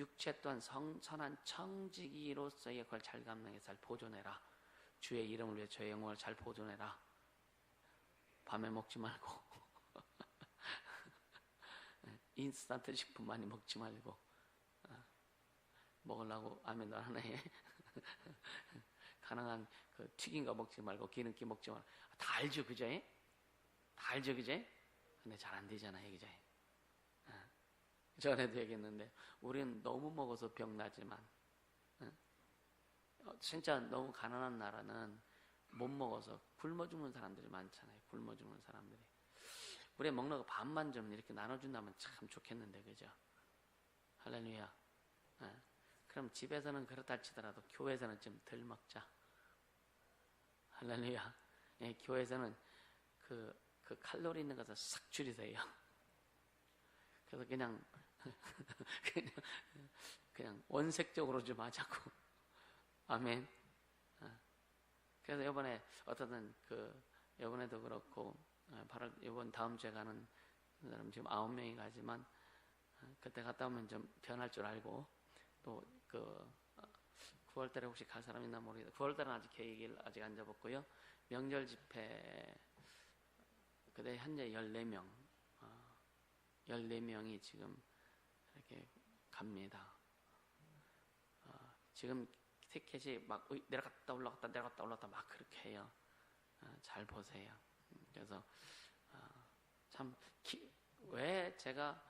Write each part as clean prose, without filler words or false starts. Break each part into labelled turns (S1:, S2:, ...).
S1: 육체 또한 선한 청지기로서의 그걸 잘 감당해 잘 보존해라. 주의 이름을 위해 저의 영혼을 잘 보존해라. 밤에 먹지 말고 인스턴트 식품 많이 먹지 말고 먹으려고 하면 너 하나에 가능한 그 튀긴 거 먹지 말고 기름기 먹지 말고 다 알죠, 그죠? 다 알죠, 그죠? 근데 잘 안 되잖아요, 그죠? 전에도 얘기했는데 우리는 너무 먹어서 병나지만 진짜 너무 가난한 나라는 못 먹어서 굶어 죽는 사람들이 많잖아요. 굶어 죽는 사람들이. 우리 먹는 거 반만 좀 이렇게 나눠준다면 참 좋겠는데, 그죠? 할렐루야. 그럼 집에서는 그렇다 치더라도 교회에서는 좀 덜 먹자. 할렐루야. 예, 교회에서는 그 칼로리 있는 것을 싹 줄이세요. 그래서 그냥 원색적으로 좀 하자고. 아멘. 그래서 이번에 어떻든 이번에도 그렇고, 바로 이번 다음 주에 가는 사람 지금 9명이 가지만, 그때 갔다 오면 좀 변할 줄 알고, 또 9월달에 혹시 갈 사람 있나 모르겠어요. 9월달은 아직 계획을 아직 안 잡았고요. 명절 집회, 그때 현재 14명, 14명이 지금 이렇게 갑니다. 지금 티켓이 막 내려갔다 올라갔다 막 그렇게 해요. 잘 보세요. 그래서 참 왜 제가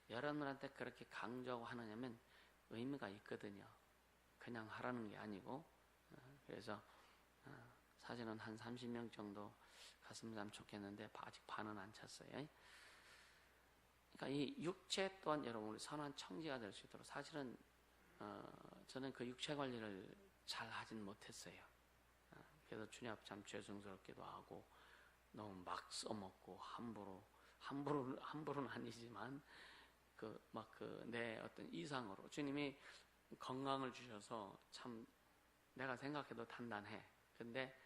S1: 여러분한테 그렇게 강조하고 하느냐면 의미가 있거든요. 그냥 하라는 게 아니고. 그래서 사실은 한 30명 정도 갔으면 좋겠는데 아직 반은 안 찼어요. 그러니까 이 육체 또한 여러분 우리 선한 청지가 될 수 있도록 사실은 저는 그 육체 관리를 잘 하진 못했어요. 그래서 주님 앞에 참 죄송스럽기도 하고 너무 막 써먹고 함부로는 아니지만 내 어떤 이상으로 주님이 건강을 주셔서 참 내가 생각해도 단단해. 근데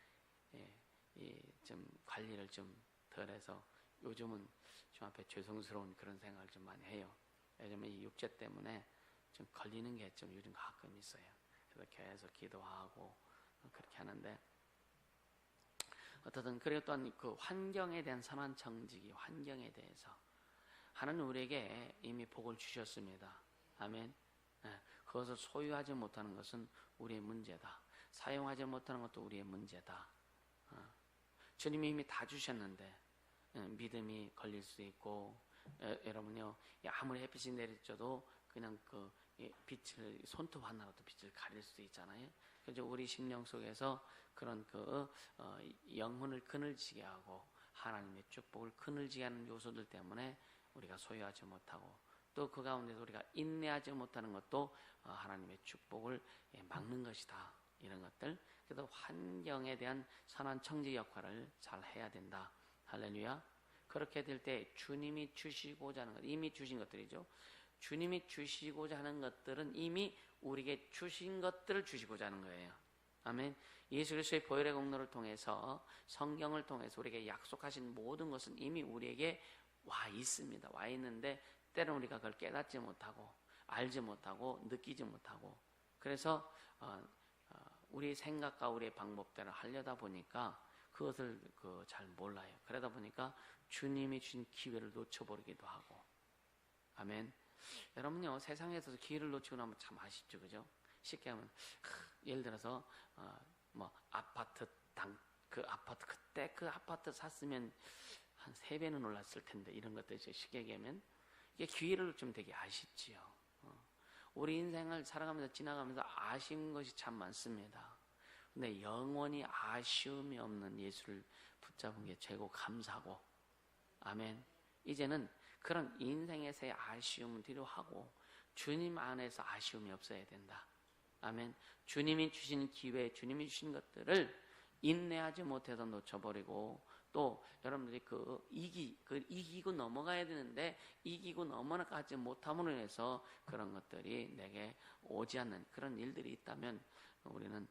S1: 좀 관리를 좀 덜해서 요즘은 주님 앞에 죄송스러운 그런 생각을 좀 많이 해요. 요즘에 이 육체 때문에 좀 걸리는 게 좀 요즘 가끔 있어요. 그래서 계속 기도하고 그렇게 하는데 어떻든 그리고 또한 그 환경에 대한 선한 청지기, 환경에 대해서 하나님 우리에게 이미 복을 주셨습니다. 아멘. 그것을 소유하지 못하는 것은 우리의 문제다. 사용하지 못하는 것도 우리의 문제다. 주님이 이미 다 주셨는데 믿음이 걸릴 수 있고 여러분요 아무리 햇빛이 내리쳐도 그냥 빛을 손톱 하나라도 빛을 가릴 수 있잖아요. 그래서 우리 심령 속에서 그런 영혼을 그늘지게 하고 하나님의 축복을 그늘지게 하는 요소들 때문에 우리가 소유하지 못하고 또 그 가운데서 우리가 인내하지 못하는 것도 하나님의 축복을 막는 것이다. 이런 것들. 그래서 환경에 대한 선한 청지 역할을 잘 해야 된다. 할렐루야. 그렇게 될 때 주님이 주시고자 하는 것, 이미 주신 것들이죠. 주님이 주시고자 하는 것들은 이미 우리에게 주신 것들을 주시고자 하는 거예요. 아멘. 예수 그리스도의 보혈의 공로를 통해서 성경을 통해서 우리에게 약속하신 모든 것은 이미 우리에게 와 있습니다. 와 있는데 때로는 우리가 그걸 깨닫지 못하고 알지 못하고 느끼지 못하고 그래서 우리 생각과 우리의 방법대로 하려다 보니까 그것을 잘 몰라요. 그러다 보니까 주님이 주신 기회를 놓쳐버리기도 하고. 아멘. 여러분요 세상에서 기회를 놓치고 나면 참 아쉽죠, 그죠? 쉽게 하면 예를 들어서 아파트 그때 그 아파트 샀으면 한 3배는 올랐을 텐데 이런 것들 쉽게 얘기하면 이게 기회를 놓치면 되게 아쉽지요. 우리 인생을 살아가면서 지나가면서 아쉬운 것이 참 많습니다. 근데 영원히 아쉬움이 없는 예수를 붙잡은 게 최고 감사하고. 아멘. 이제는 그런 인생에서의 아쉬움을 뒤로 하고 주님 안에서 아쉬움이 없어야 된다. 아멘. 주님이 주신 기회, 주님이 주신 것들을 인내하지 못해서 놓쳐버리고 또 여러분들이 이기고 넘어가야 되는데 이기고 넘어가지 못함으로 인해서 그런 것들이 내게 오지 않는 그런 일들이 있다면 우리는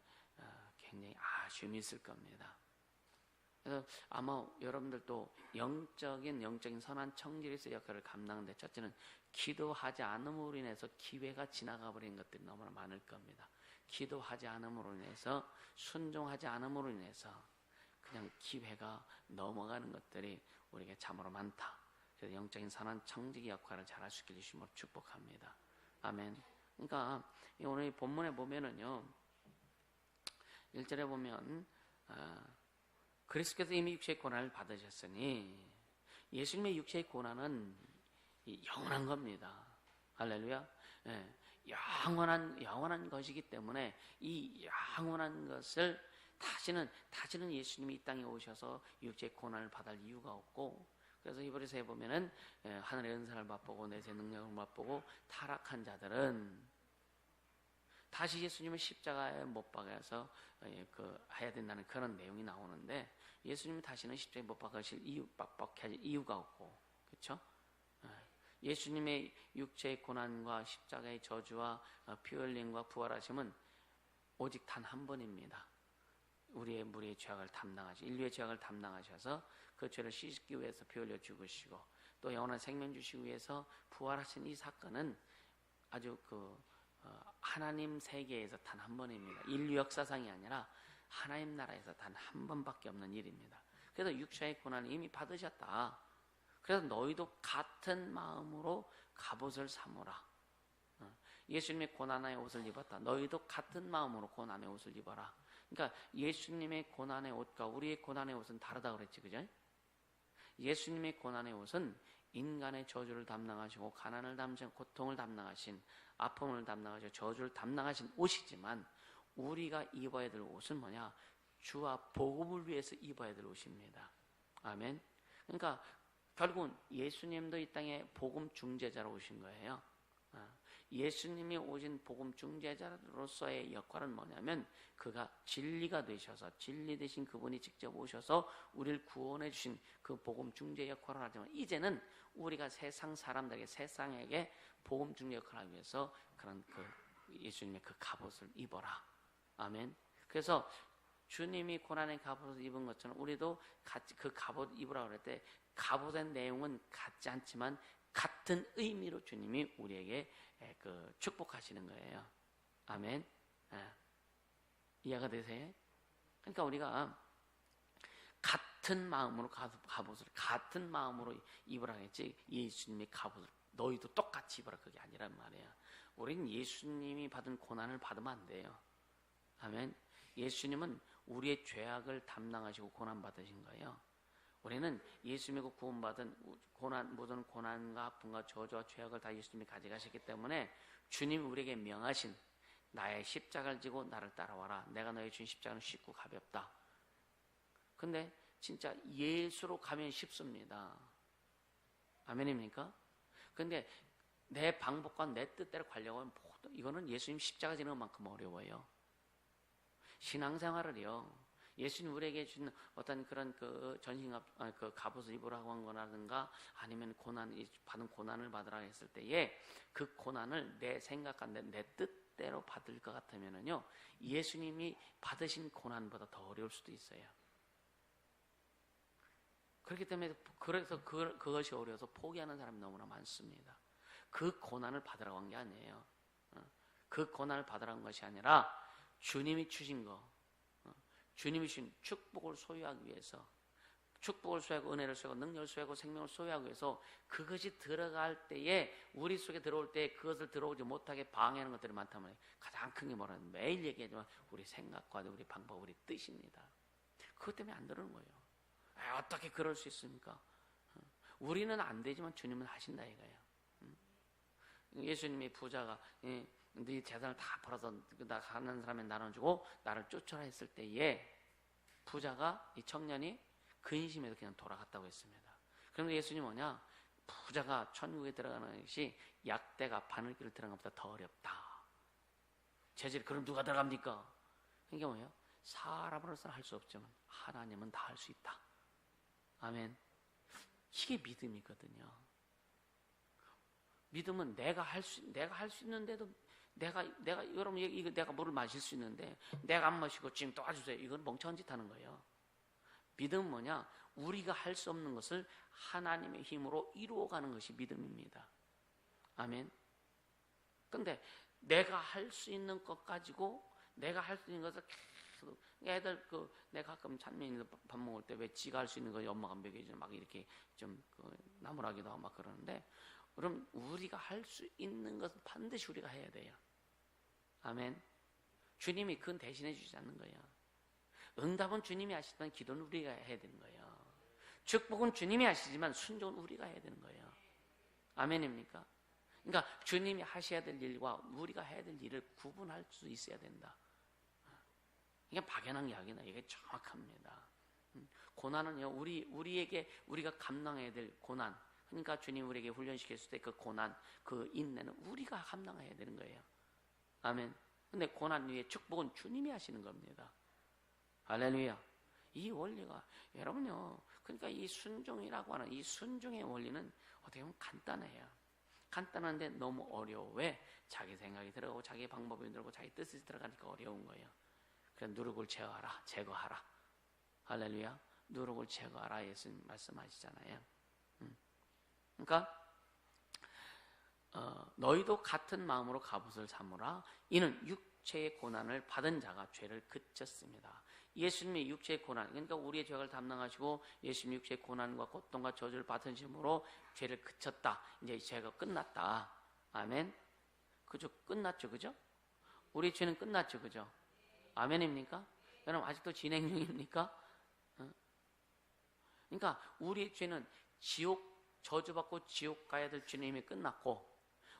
S1: 굉장히 아쉬움이 있을 겁니다. 그래서 아마 여러분들도 영적인 선한 청지기로서의 역할을 감당하는데, 첫째는 기도하지 않음으로 인해서 기회가 지나가 버린 것들이 너무나 많을 겁니다. 기도하지 않음으로 인해서, 순종하지 않음으로 인해서 그냥 기회가 넘어가는 것들이 우리에게 참으로 많다. 그래서 영적인 선한 청지기 역할을 잘할 수 있기를 주님으로 축복합니다. 아멘. 그러니까 오늘 본문에 보면은요, 1절에 보면 그리스도께서 이미 육체의 고난을 받으셨으니, 예수님의 육체의 고난은 영원한 겁니다. 할렐루야. 예, 영원한 것이기 때문에 이 영원한 것을 다시는 예수님이 이 땅에 오셔서 육체의 고난을 받을 이유가 없고, 그래서 히브리서에 보면은 하늘의 은사를 맛보고 내세 능력을 맛보고 타락한 자들은 다시 예수님을 십자가에 못 박아서 해야 된다는 그런 내용이 나오는데, 예수님이 다시는 십자가에 못 박으실 이유가 없고, 그렇죠? 예수님의 육체의 고난과 십자가의 저주와 피 흘림과 부활하심은 오직 단 한 번입니다. 무리의 죄악을 인류의 죄악을 담당하셔서 그 죄를 씻기 위해서 피 흘려 죽으시고, 또 영원한 생명 주시기 위해서 부활하신 이 사건은 아주 하나님 세계에서 단 한 번입니다. 인류 역사상이 아니라 하나님 나라에서 단 한 번밖에 없는 일입니다. 그래서 육체의 고난을 이미 받으셨다. 그래서 너희도 같은 마음으로 갑옷을 삼으라. 예수님의 고난의 옷을 입었다. 너희도 같은 마음으로 고난의 옷을 입어라. 그러니까 예수님의 고난의 옷과 우리의 고난의 옷은 다르다고 그랬지, 그죠? 예수님의 고난의 옷은 인간의 저주를 담당하시고 가난을 담당하신, 고통을 담당하신, 아픔을 담당하시고 저주를 담당하신 옷이지만, 우리가 입어야 될 옷은 뭐냐? 주와 복음을 위해서 입어야 될 옷입니다. 아멘. 그러니까 결국은 예수님도 이 땅에 복음 중재자로 오신 거예요. 예수님이 오신 복음 중재자로서의 역할은 뭐냐면, 그가 진리가 되셔서, 진리 되신 그분이 직접 오셔서 우리를 구원해 주신 그 복음 중재 역할을 하지만, 이제는 우리가 세상에게 복음 중재 역할을 하기 위해서 그런 예수님의 그 갑옷을 입어라. 아멘. 그래서 주님이 고난의 갑옷을 입은 것처럼 우리도 같이 그 갑옷 입으라고 그럴 때, 갑옷의 내용은 같지 않지만 같은 의미로 주님이 우리에게 축복하시는 거예요. 아멘. 이해가 되세요? 그러니까 우리가 같은 마음으로 갑옷을 같은 마음으로 입으라 했지, 예수님의 갑옷을 너희도 똑같이 입으라 그게 아니란 말이에요. 우리는 예수님이 받은 고난을 받으면 안 돼요. 아멘. 예수님은 우리의 죄악을 담당하시고 고난 받으신 거예요. 우리는 예수님이 구원받은 모든 고난과 아픔과 저주와 죄악을 다 예수님이 가져가셨기 때문에, 주님이 우리에게 명하신 나의 십자가를 지고 나를 따라와라. 내가 너에게 준 십자가는 쉽고 가볍다. 근데 진짜 예수로 가면 쉽습니다. 아멘입니까? 근데 내 방법과 내 뜻대로 가려고 하면 이거는 예수님 십자가 지는 것만큼 어려워요. 신앙생활을요, 예수님 우리에게 주는 어떤 그런 갑옷을 입으라고 한 거라든가, 아니면 받은 고난을 받으라 했을 때에 그 고난을 내 생각과 내 뜻대로 받을 것 같으면은요, 예수님이 받으신 고난보다 더 어려울 수도 있어요. 그렇기 때문에 그래서 그것이 어려워서 포기하는 사람이 너무나 많습니다. 그 고난을 받으라고 한 게 아니에요. 그 고난을 받으라고 한 것이 아니라 주님이 주신 거, 주님이 주신 축복을 소유하기 위해서, 축복을 소유하고 은혜를 소유하고 능력을 소유하고 생명을 소유하기 위해서, 그것이 들어갈 때에, 우리 속에 들어올 때 그것을 들어오지 못하게 방해하는 것들이 많다면, 가장 큰 게 뭐라면 매일 얘기하지만 우리 생각과 우리 방법, 우리 뜻입니다. 그것 때문에 안 들어오는 거예요. 어떻게 그럴 수 있습니까? 우리는 안 되지만 주님은 하신다 이거예요. 예수님이 부자가 네 재산을 다 벌어서 나 가는 사람에 나눠주고 나를 쫓아라 했을 때에, 부자가, 이 청년이 근심해서 그냥 돌아갔다고 했습니다. 그런데 예수님 뭐냐? 부자가 천국에 들어가는 것이 약대가 바늘길을 들어가는 것보다 더 어렵다. 재질이, 그럼 누가 들어갑니까? 그게 뭐예요? 사람으로서는 할 수 없지만 하나님은 다 할 수 있다. 아멘. 이게 믿음이거든요. 믿음은 내가 할 수 있는데도, 여러분, 이거 내가 물을 마실 수 있는데 내가 안 마시고 지금 도와주세요. 이건 멍청한 짓 하는 거예요. 믿음은 뭐냐? 우리가 할 수 없는 것을 하나님의 힘으로 이루어가는 것이 믿음입니다. 아멘. 근데 내가 할 수 있는 것 가지고 내가 할 수 있는 것을 계속 애들 내가 가끔 찬민이들 밥 먹을 때 왜 지가 할 수 있는 거 엄마가 먹여주나 막 이렇게 좀 나무라기도 하고 막 그러는데, 그럼 우리가 할 수 있는 것은 반드시 우리가 해야 돼요. 아멘. 주님이 그건 대신해 주지 않는 거예요. 응답은 주님이 하시지만 기도는 우리가 해야 되는 거예요. 축복은 주님이 하시지만 순종은 우리가 해야 되는 거예요. 아멘입니까? 그러니까 주님이 하셔야 될 일과 우리가 해야 될 일을 구분할 수 있어야 된다. 이게 박연한 이야기나 이게 정확합니다. 고난은요, 우리가 감당해야 될 고난, 그러니까 주님 우리에게 훈련시켰을 때 그 고난, 그 인내는 우리가 감당해야 되는 거예요. 아멘. 근데 고난 위에 축복은 주님이 하시는 겁니다. 할렐루야. 이 원리가 여러분요, 그러니까 이 순종이라고 하는 이 순종의 원리는 어떻게 보면 간단해요. 간단한데 너무 어려워. 왜? 자기 생각이 들어가고 자기 방법이 들어가고 자기 뜻이 들어가니까 어려운 거예요. 그래서 누룩을 제거하라. 할렐루야. 누룩을 제거하라 예수님 말씀하시잖아요. 그러니까 너희도 같은 마음으로 갑옷을 삼으라. 이는 육체의 고난을 받은 자가 죄를 그쳤습니다. 예수님의 육체의 고난, 그러니까 우리의 죄를 담당하시고 예수님 육체의 고난과 고통과 저주를 받으심으로 죄를 그쳤다. 이제 죄가 끝났다. 아멘. 그죠? 끝났죠, 그죠? 우리 죄는 끝났죠, 그죠? 아멘입니까? 여러분 아직도 진행 중입니까? 그러니까 우리의 죄는 저주받고 지옥 가야 될 죄는 이미 끝났고,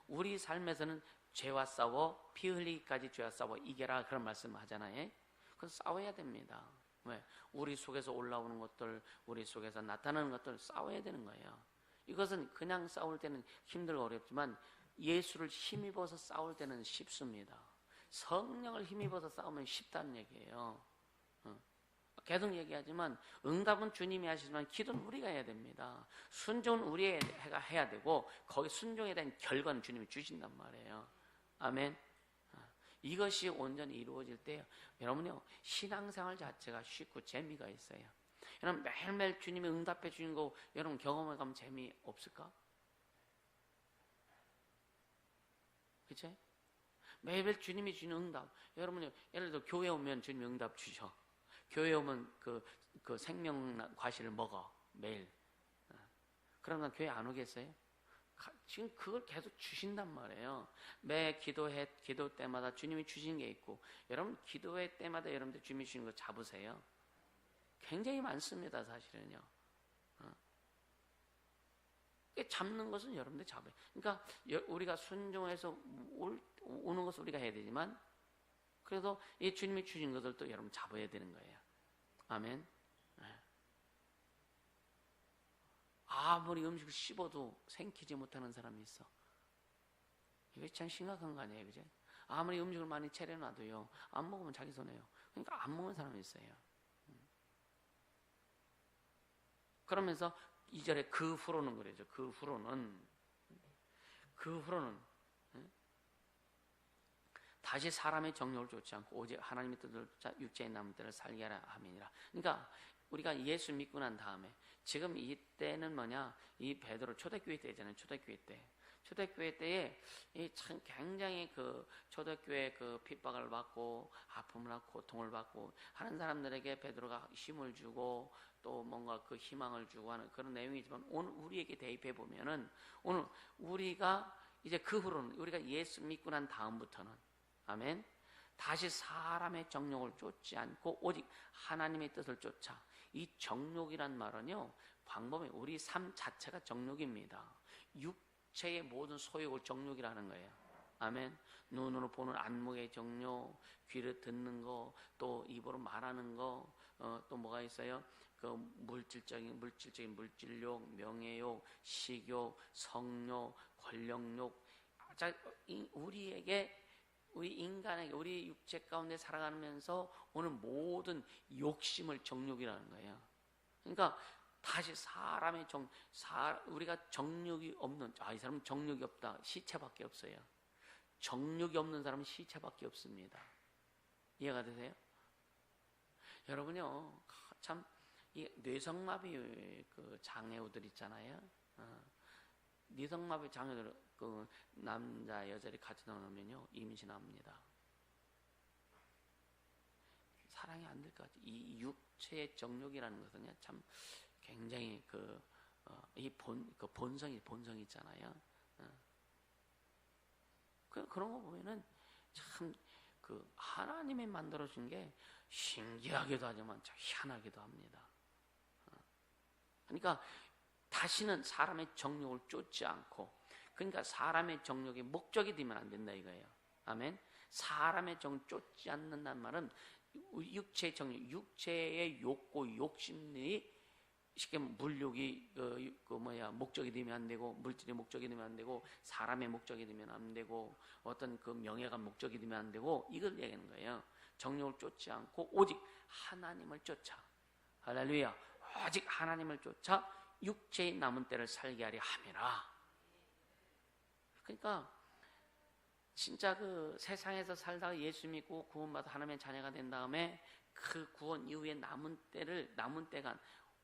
S1: 우리 삶에서는 죄와 싸워 피 흘리기까지 죄와 싸워 이겨라, 그런 말씀을 하잖아요. 그래서 싸워야 됩니다. 왜? 우리 속에서 올라오는 것들, 우리 속에서 나타나는 것들 싸워야 되는 거예요. 이것은 그냥 싸울 때는 힘들고 어렵지만 예수를 힘입어서 싸울 때는 쉽습니다. 성령을 힘입어서 싸우면 쉽다는 얘기예요. 계속 얘기하지만 응답은 주님이 하시지만 기도는 우리가 해야 됩니다. 순종은 우리가 해야 되고 거기 순종에 대한 결과는 주님이 주신단 말이에요. 아멘. 이것이 온전히 이루어질 때 여러분요, 신앙생활 자체가 쉽고 재미가 있어요. 여러분 매일매일 주님이 응답해 주는 거 여러분 경험해 가면 재미없을까? 그치? 매일매일 주님이 주는 응답. 여러분요, 예를 들어 교회 오면 주님이 응답 주셔. 교회 오면 그 생명 과실을 먹어 매일. 그러면 교회 안 오겠어요? 지금 그걸 계속 주신단 말이에요. 매 기도 때마다 주님이 주신 게 있고, 여러분 기도회 때마다 여러분들 주님이 주신 거 잡으세요. 굉장히 많습니다, 사실은요. 잡는 것은 여러분들 잡아요. 그러니까 우리가 순종해서 오는 것을 우리가 해야 되지만, 그래도 이 주님이 주신 것들도 여러분 잡아야 되는 거예요. 아멘. 아무리 음식을 씹어도 생기지 못하는 사람이 있어. 이게 참 심각한 거 아니에요, 그죠? 아무리 음식을 많이 차려놔도요, 안 먹으면 자기 손해요. 그러니까 안 먹는 사람이 있어요. 그러면서 2절에 그 후로는 그러죠. 그 후로는 다시 사람의 정욕을 쫓지 않고 오직 하나님의 뜻을 쫓아 육체의 남은 때를 살게 하라 함이니라. 그러니까 우리가 예수 믿고 난 다음에 지금 이때는 뭐냐, 이 베드로 초대교회 때잖아요. 초대교회 때에 참 굉장히 그 초대교회 그 핍박을 받고 아픔을 하고 고통을 받고 하는 사람들에게 베드로가 힘을 주고 또 뭔가 그 희망을 주고 하는 그런 내용이지만, 오늘 우리에게 대입해 보면은 오늘 우리가 이제 그 후로는 우리가 예수 믿고 난 다음부터는, 아멘, 다시 사람의 정욕을 쫓지 않고 오직 하나님의 뜻을 쫓아. 이 정욕이란 말은요, 방법이 우리 삶 자체가 정욕입니다. 육체의 모든 소욕을 정욕이라는 거예요. 아멘. 눈으로 보는 안목의 정욕, 귀로 듣는 거, 또 입으로 말하는 거, 또 뭐가 있어요? 그 물질적인 물질욕, 명예욕, 식욕, 성욕, 권력욕. 자, 우리 인간에게, 우리 육체 가운데 살아가면서 오늘 모든 욕심을 정욕이라는 거예요. 그러니까 다시 사람의 우리가 정욕이 없는, 이 사람은 정욕이 없다, 시체밖에 없어요. 정욕이 없는 사람은 시체밖에 없습니다. 이해가 되세요? 여러분요, 참 이 뇌성마비 그 장애우들 있잖아요. 뇌성마비 장애들 그 남자 여자를 같이 넣으면요 임신합니다. 사랑이 안 될 것 같아요. 이 육체의 정욕이라는 것은요 참 굉장히 그 본성이 있잖아요. 그런 거 보면은 참 그 하나님이 만들어준 게 신기하기도 하지만 참 희한하기도 합니다. 그러니까 다시는 사람의 정욕을 쫓지 않고, 그러니까 사람의 정욕이 목적이 되면 안 된다 이거예요. 아멘. 사람의 정욕을 쫓지 않는다는 말은 육체의 정욕, 육체의 욕구, 욕심이 쉽게 물욕이 목적이 되면 안 되고, 물질의 목적이 되면 안 되고, 사람의 목적이 되면 안 되고, 어떤 그 명예가 목적이 되면 안 되고, 이걸 얘기하는 거예요. 정욕을 쫓지 않고 오직 하나님을 쫓아. 할렐루야. 오직 하나님을 쫓아 육체의 남은 때를 살게 하려 함이라. 그러니까 진짜 그 세상에서 살다가 예수 믿고 구원받아 하나님의 자녀가 된 다음에 그 구원 이후에 남은 때가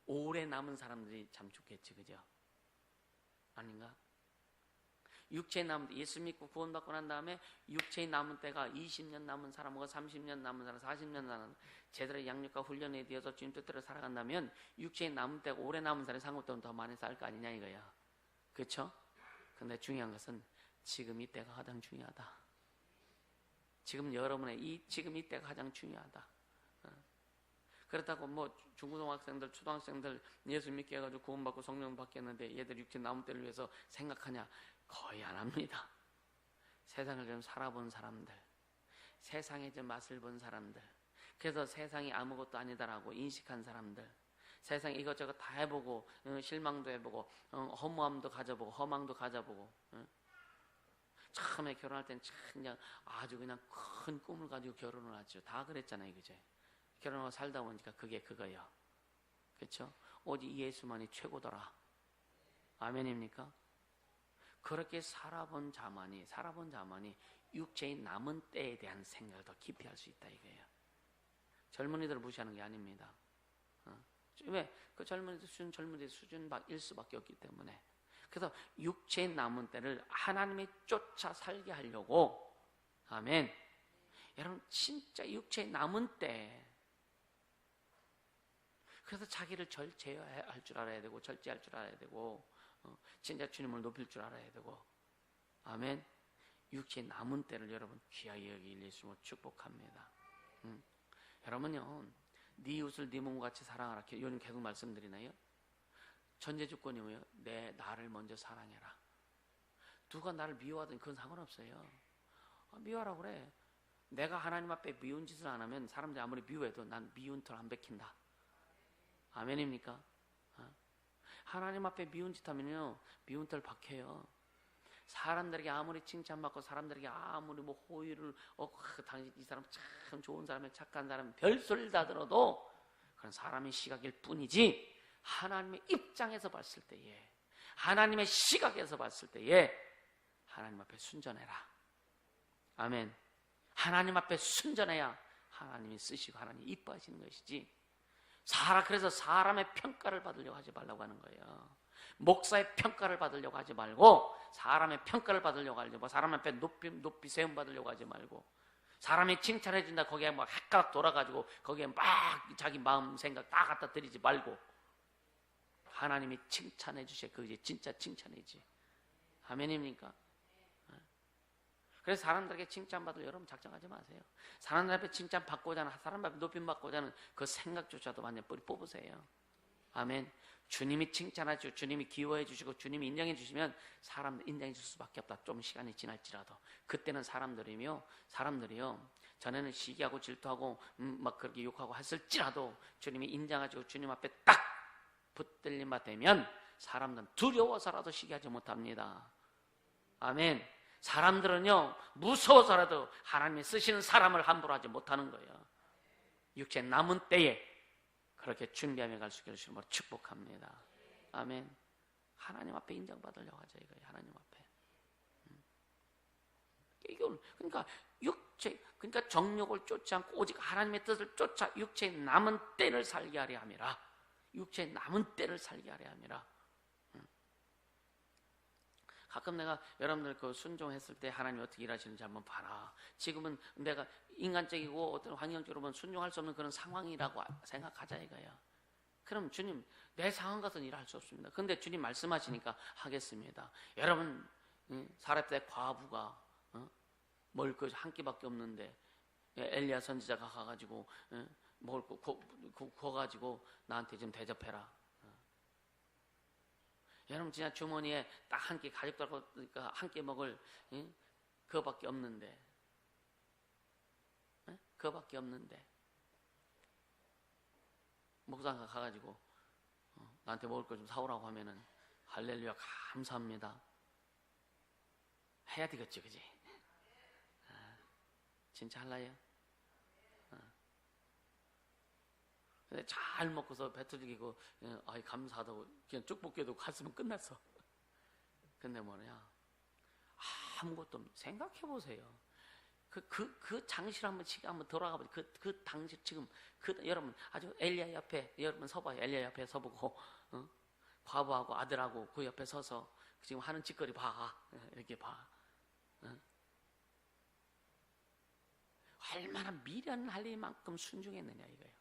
S1: 오래 남은 사람들이 참 좋겠지, 그죠? 아닌가? 육체에 남은 때, 예수 믿고 구원받고 난 다음에 육체에 남은 때가 20년 남은 사람하고 30년 남은 사람, 40년 남은 제대로 양육과 훈련에 되어서 주님 뜻대로 살아간다면 육체에 남은 때가 오래 남은 사람이 상급돈 더 많이 쌓을 거 아니냐 이거야. 그렇죠? 근데 중요한 것은 지금 이때가 가장 중요하다. 지금 여러분의 지금 이때가 가장 중요하다. 그렇다고 뭐 중고등학생들, 초등학생들 예수 믿게 해가지고 구원받고 성령 받겠는데 얘들 육체 남은 때를 위해서 생각하냐? 거의 안 합니다. 세상을 좀 살아본 사람들, 세상의 좀 맛을 본 사람들, 그래서 세상이 아무것도 아니다라고 인식한 사람들, 세상 이것저것 다 해보고 실망도 해보고 허무함도 가져보고 허망도 가져보고, 처음에 결혼할 때는 그냥 아주 그냥 큰 꿈을 가지고 결혼을 하죠. 다 그랬잖아요, 그죠? 결혼하고 살다 보니까 그게 그거예요. 그렇죠? 오직 예수만이 최고더라. 아멘입니까? 그렇게 살아본 자만이 육체의 남은 때에 대한 생각을 더 깊이 할 수 있다 이거예요. 젊은이들을 무시하는 게 아닙니다. 왜? 그 젊은이들 수준일 수밖에 없기 때문에. 그래서 육체의 남은 때를 하나님이 쫓아 살게 하려고, 아멘. 여러분 진짜 육체의 남은 때, 그래서 자기를 절제할 줄 알아야 되고, 절제할 줄 알아야 되고, 진짜 주님을 높일 줄 알아야 되고, 아멘. 육체의 남은 때를 여러분 귀하게 여길 예수님을 축복합니다. 여러분요, 네 이웃을 네 몸과 같이 사랑하라. 요즘 계속 말씀드리나요? 전제 조건이 뭐예요? 나를 먼저 사랑해라. 누가 나를 미워하든 그건 상관없어요. 미워하라고 그래. 내가 하나님 앞에 미운 짓을 안 하면 사람들이 아무리 미워해도 난 미운 털 안 베낀다. 아멘입니까? 하나님 앞에 미운 짓 하면요 미운 털 박혀요. 사람들에게 아무리 칭찬받고 사람들에게 아무리 뭐 호의를 당신 이 사람 참 좋은 사람이야, 착한 사람, 별소리를 다 들어도 그건 사람의 시각일 뿐이지, 하나님의 입장에서 봤을 때에, 하나님의 시각에서 봤을 때에 하나님 앞에 순전해라. 아멘. 하나님 앞에 순전해야 하나님이 쓰시고 하나님이 이뻐하시는 것이지, 그래서 사람의 평가를 받으려고 하지 말라고 하는 거예요. 목사의 평가를 받으려고 하지 말고, 사람의 평가를 받으려고 하지 말고, 사람 앞에 높이 세움 받으려고 하지 말고, 사람이 칭찬해 준다 거기에 막 헷갈락 돌아가지고 거기에 막 자기 마음 생각 다 갖다 드리지 말고, 하나님이 칭찬해 주셔야 그게 진짜 칭찬이지. 아멘입니까? 그래서 사람들에게 칭찬받을 여러분 작정하지 마세요. 사람들 앞에 칭찬받고자 하는, 사람 앞에 높임받고자 하는 그 생각조차도 완전 뿌리 뽑으세요. 아멘. 주님이 칭찬하시고 주님이 기뻐해 주시고 주님이 인정해 주시면 사람들 인정해 줄 수밖에 없다. 좀 시간이 지날지라도. 그때는 사람들이요 전에는 시기하고 질투하고 막 그렇게 욕하고 했을지라도 주님이 인정하시고 주님 앞에 딱 붙들림 받으면 사람들은 두려워서라도 시기하지 못합니다. 아멘. 사람들은요 무서워서라도 하나님이 쓰시는 사람을 함부로 하지 못하는 거예요. 육체 남은 때에 그렇게 준비하며 갈 수 있기를 주님으로 축복합니다. 아멘. 하나님 앞에 인정받으려고 하자 이거예요. 하나님 앞에. 그러니까 정욕을 쫓지 않고 오직 하나님의 뜻을 쫓아 육체의 남은 때를 살게 하려 함이라. 육체의 남은 때를 살게 하려 함이라. 가끔 내가 여러분들 그 순종했을 때 하나님이 어떻게 일하시는지 한번 봐라. 지금은 내가 인간적이고 어떤 환경적으로 보면 순종할 수 없는 그런 상황이라고 생각하자 이거야. 그럼 주님, 내 상황 같은 일을 할 수 없습니다. 근데 주님 말씀하시니까 하겠습니다. 여러분, 사렙대 과부가 먹을 것 한 끼밖에 없는데 엘리야 선지자가 가가지고 먹을 거 구워가지고 나한테 좀 대접해라. 여러분 진짜 주머니에 딱 한 끼 가족들하고 한 끼 먹을 그거밖에 없는데, 그거밖에 없는데 목사가 가가지고 나한테 먹을 거 좀 사오라고 하면은 할렐루야 감사합니다 해야 되겠지, 그지? 진짜 할라요? 근데 잘 먹고서 배터지고 아이 감사하다고 그냥 쭉 먹게도 갔으면 끝났어. 근데 뭐냐, 아무것도 생각해 보세요. 그 장실 한번 돌아가 보세요. 그 당시 지금 여러분 아주 엘리야 옆에 여러분 서봐요. 엘리야 옆에 서보고 과부하고 아들하고 그 옆에 서서 지금 하는 짓거리 봐. 이렇게 봐. 얼마나 미련할 순종했느냐 이거예요.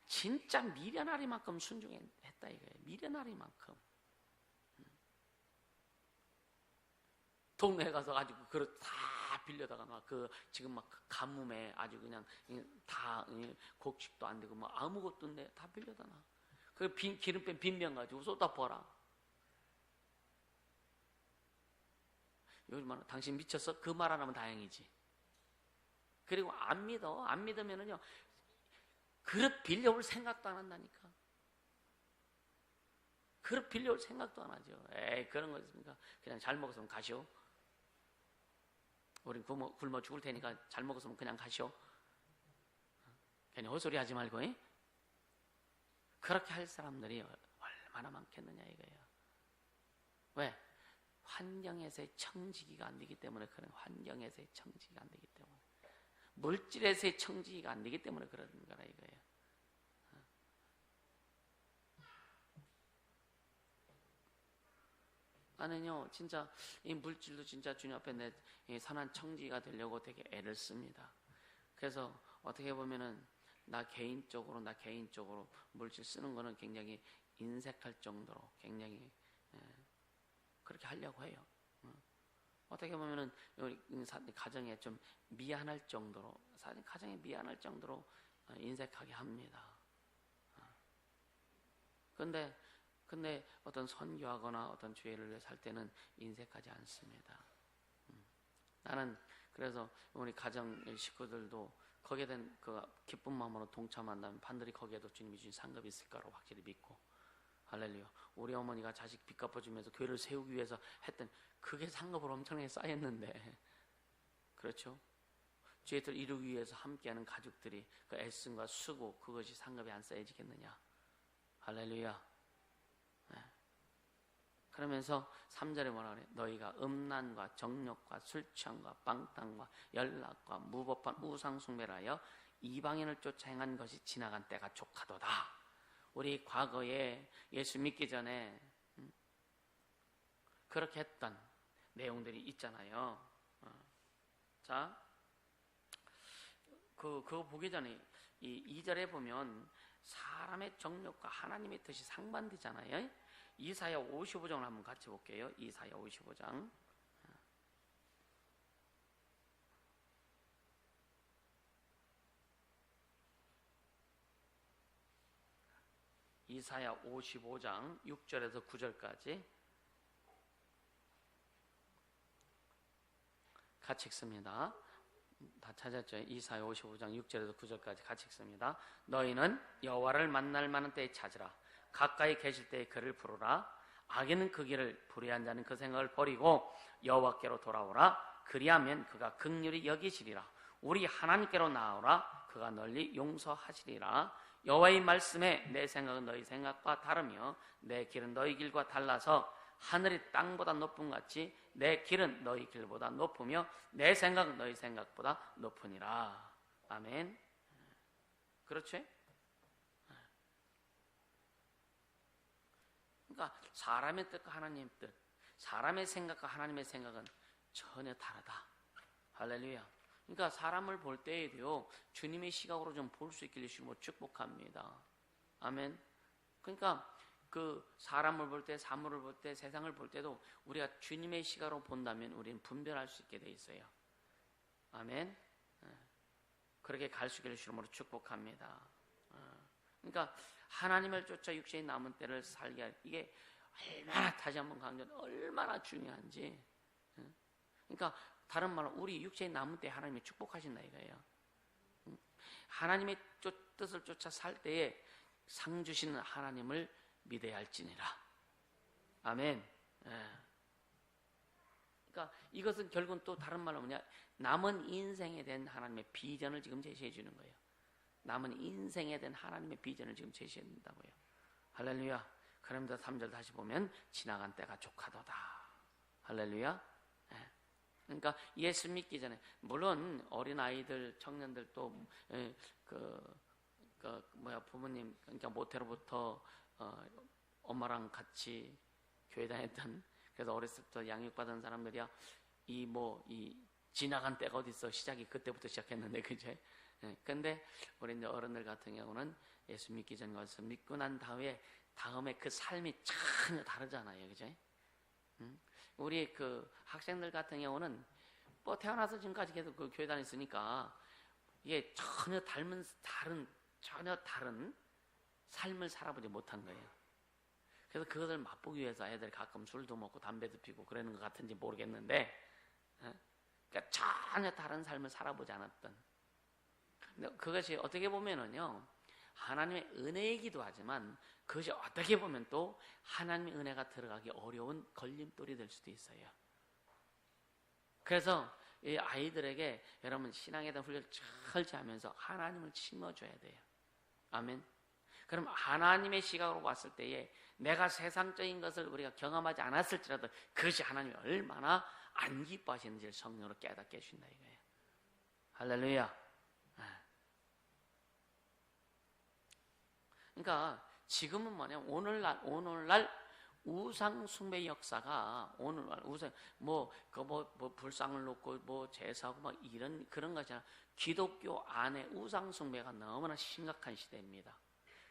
S1: 진짜 미련하리만큼 순종했다 이거예요. 미련하리만큼. 동네에 가서 아주 그릇 다 빌려다가 막 지금 막 가뭄에 아주 그냥 다 곡식도 안 되고 막 아무것도 없네 다 빌려다 놔. 그 기름 뺀 빈병 가지고 쏟아 부어라. 요즘 당신 미쳤어? 그 말 안 하면 다행이지. 그리고 안 믿으면은요 그릇 빌려올 생각도 안 한다니까. 그릇 빌려올 생각도 안 하죠. 에이 그런 거 있습니까? 그냥 잘 먹었으면 가시오. 우린 굶어 죽을 테니까 잘 먹었으면 그냥 가시오. 괜히 헛소리 하지 말고. 그렇게 할 사람들이 얼마나 많겠느냐 이거예요. 왜? 환경에서의 청지기가 안 되기 때문에 그런 환경에서의 청지기가 안 되기 때문에 물질에서의 청지기가 안 되기 때문에 그러는 거라 이거예요. 나는요 진짜 이 물질도 진짜 주님 앞에 내 선한 청지기가 되려고 되게 애를 씁니다. 그래서 어떻게 보면은 나 개인적으로 물질 쓰는 거는 굉장히 인색할 정도로 굉장히 그렇게 하려고 해요. 어떻게 보면은 가정에 좀 미안할 정도로 가정에 미안할 정도로 인색하게 합니다. 근데 어떤 선교하거나 어떤 주의를 위해 살 때는 인색하지 않습니다. 나는 그래서 우리 가정 식구들도 거기에 대한 그 기쁜 마음으로 동참한다면 반드시 거기에도 주님이 주신 상급이 있을 거라고 확실히 믿고, 할렐루야. 우리 어머니가 자식 빚 갚아주면서 교회를 세우기 위해서 했던 그게 상급으로 엄청나게 쌓였는데, 그렇죠? 주의 뜻을 이루기 위해서 함께하는 가족들이 그 애씀과 수고, 그것이 상급에 안 쌓여지겠느냐. 할렐루야. 그러면서 3절에 뭐라 그래? 너희가 음란과 정욕과 술취함과 방탕과 연락과 무법한 우상숭배를 하여 이방인을 쫓아 행한 것이 지나간 때가 족하도다. 우리 과거에 예수 믿기 전에 그렇게 했던 내용들이 있잖아요. 자, 그거 보기 전에 이 2절에 보면 사람의 정욕과 하나님의 뜻이 상반되잖아요. 이사야 55장을 한번 같이 볼게요. 이사야 55장. 이사야 55장 6절에서 9절까지 같이 읽습니다. 다 찾았죠? 이사야 55장 6절에서 9절까지 같이 읽습니다. 너희는 여호와를 만날 만한 때에 찾으라. 가까이 계실 때에 그를 부르라. 악인은 그 길을 불의한 자는 그 생각을 버리고 여호와께로 돌아오라. 그리하면 그가 긍휼히 여기시리라. 우리 하나님께로 나아오라. 그가 널리 용서하시리라. 여호와의 말씀에 내 생각은 너희 생각과 다르며 내 길은 너희 길과 달라서 하늘이 땅보다 높음 같이 내 길은 너희 길보다 높으며 내 생각은 너희 생각보다 높으니라. 아멘. 그렇죠? 그러니까 사람의 뜻과 하나님의 뜻, 사람의 생각과 하나님의 생각은 전혀 다르다. 할렐루야. 그러니까 사람을 볼 때에도요, 주님의 시각으로 좀 볼 수 있기를 주님으로 축복합니다. 아멘. 그러니까 그 사람을 볼 때, 사물을 볼 때, 세상을 볼 때도 우리가 주님의 시각으로 본다면 우리는 분별할 수 있게 돼 있어요. 아멘. 그렇게 갈 수 있기를 주님으로 축복합니다. 그러니까 하나님을 쫓아 육체의 남은 때를 살게 할, 이게 얼마나, 다시 한번 강조해, 얼마나 중요한지. 그러니까 다른 말로 우리 육체의 남은 때 하나님이 축복하신다 이거예요. 하나님의 뜻을 쫓아 살 때에 상 주시는 하나님을 믿어야 할지니라. 아멘. 그러니까 이것은 결국은 또 다른 말로 뭐냐, 남은 인생에 대한 하나님의 비전을 지금 제시해 주는 거예요. 남은 인생에 대한 하나님의 비전을 지금 제시해 준다고요. 할렐루야. 그러면서 3절 다시 보면 지나간 때가 족하도다. 할렐루야. 그러니까 예수 믿기 전에, 물론 어린아이들, 청년들도 부모님, 그러니까 모태로부터 엄마랑 같이 교회 다녔던, 그래서 어렸을 때 양육받은 사람들이야 이 지나간 때가 어디 있어, 시작이 그때부터 시작했는데, 그제? 근데 우리 이제 어른들 같은 경우는 예수 믿기 전과 믿고 난 다음에 그 삶이 전혀 다르잖아요, 그제? 우리 그 학생들 같은 경우는 뭐 태어나서 지금까지 계속 그 교회 다녔으니까 이게 전혀 다른 삶을 살아보지 못한 거예요. 그래서 그것을 맛보기 위해서 애들이 가끔 술도 먹고 담배도 피고 그러는 것 같은지 모르겠는데, 그러니까 전혀 다른 삶을 살아보지 않았던. 근데 그것이 어떻게 보면은요, 하나님의 은혜이기도 하지만 그것이 어떻게 보면 또 하나님의 은혜가 들어가기 어려운 걸림돌이 될 수도 있어요. 그래서 이 아이들에게 여러분 신앙에 대한 훈련을 철저히 하면서 하나님을 심어줘야 돼요. 아멘. 그럼 하나님의 시각으로 봤을 때에 내가 세상적인 것을 우리가 경험하지 않았을지라도 그것이 하나님이 얼마나 안 기뻐하시는지를 성령으로 깨닫게 해주신다 이거예요. 할렐루야. 그러니까 지금은 뭐냐, 오늘날 우상 숭배 역사가, 오늘날 우상 뭐 불상을 놓고 제사하고 막 이런 그런 것이 아니라 기독교 안에 우상 숭배가 너무나 심각한 시대입니다.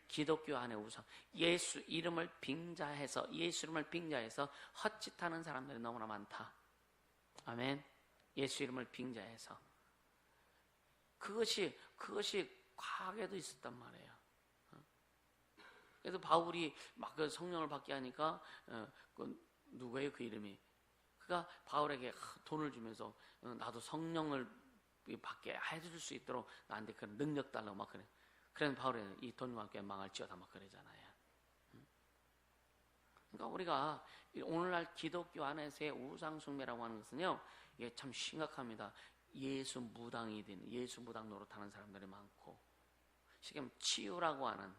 S1: 기독교 안에 우상, 예수 이름을 빙자해서 헛짓하는 사람들이 너무나 많다. 아멘. 예수 이름을 빙자해서 그것이 과거에도 있었단 말이에요. 그래서 바울이 막 그 성령을 받게 하니까 누구예요 그 이름이? 그가 바울에게 돈을 주면서 나도 성령을 받게 해줄 수 있도록 나한테 그런 능력 달라고 막 그래. 그래서 바울이 이 돈과 함께 망할지어다 막 그러잖아요. 그러니까 우리가 오늘날 기독교 안에서의 우상숭배라고 하는 것은요, 이게 참 심각합니다. 예수 무당 노릇하는 사람들이 많고, 지금 치유라고 하는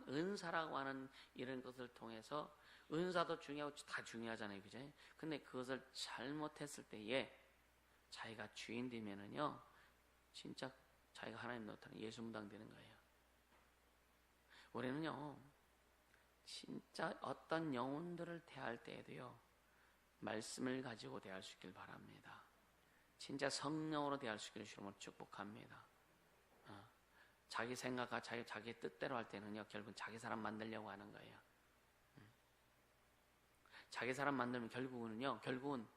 S1: 은사라고 하는 이런 것을 통해서, 은사도 중요하고 다 중요하잖아요, 그죠? 근데 그것을 잘못했을 때에 자기가 주인 되면은요, 진짜 자기가 하나님 노릇하는 예수 무당 되는 거예요. 우리는요, 진짜 어떤 영혼들을 대할 때에도요, 말씀을 가지고 대할 수 있길 바랍니다. 진짜 성령으로 대할 수 있기를 주님으로 축복합니다. 자기 생각과 자기 뜻대로 할 때는요, 결국은 자기 사람 만들려고 하는 거예요. 자기 사람 만들면 결국은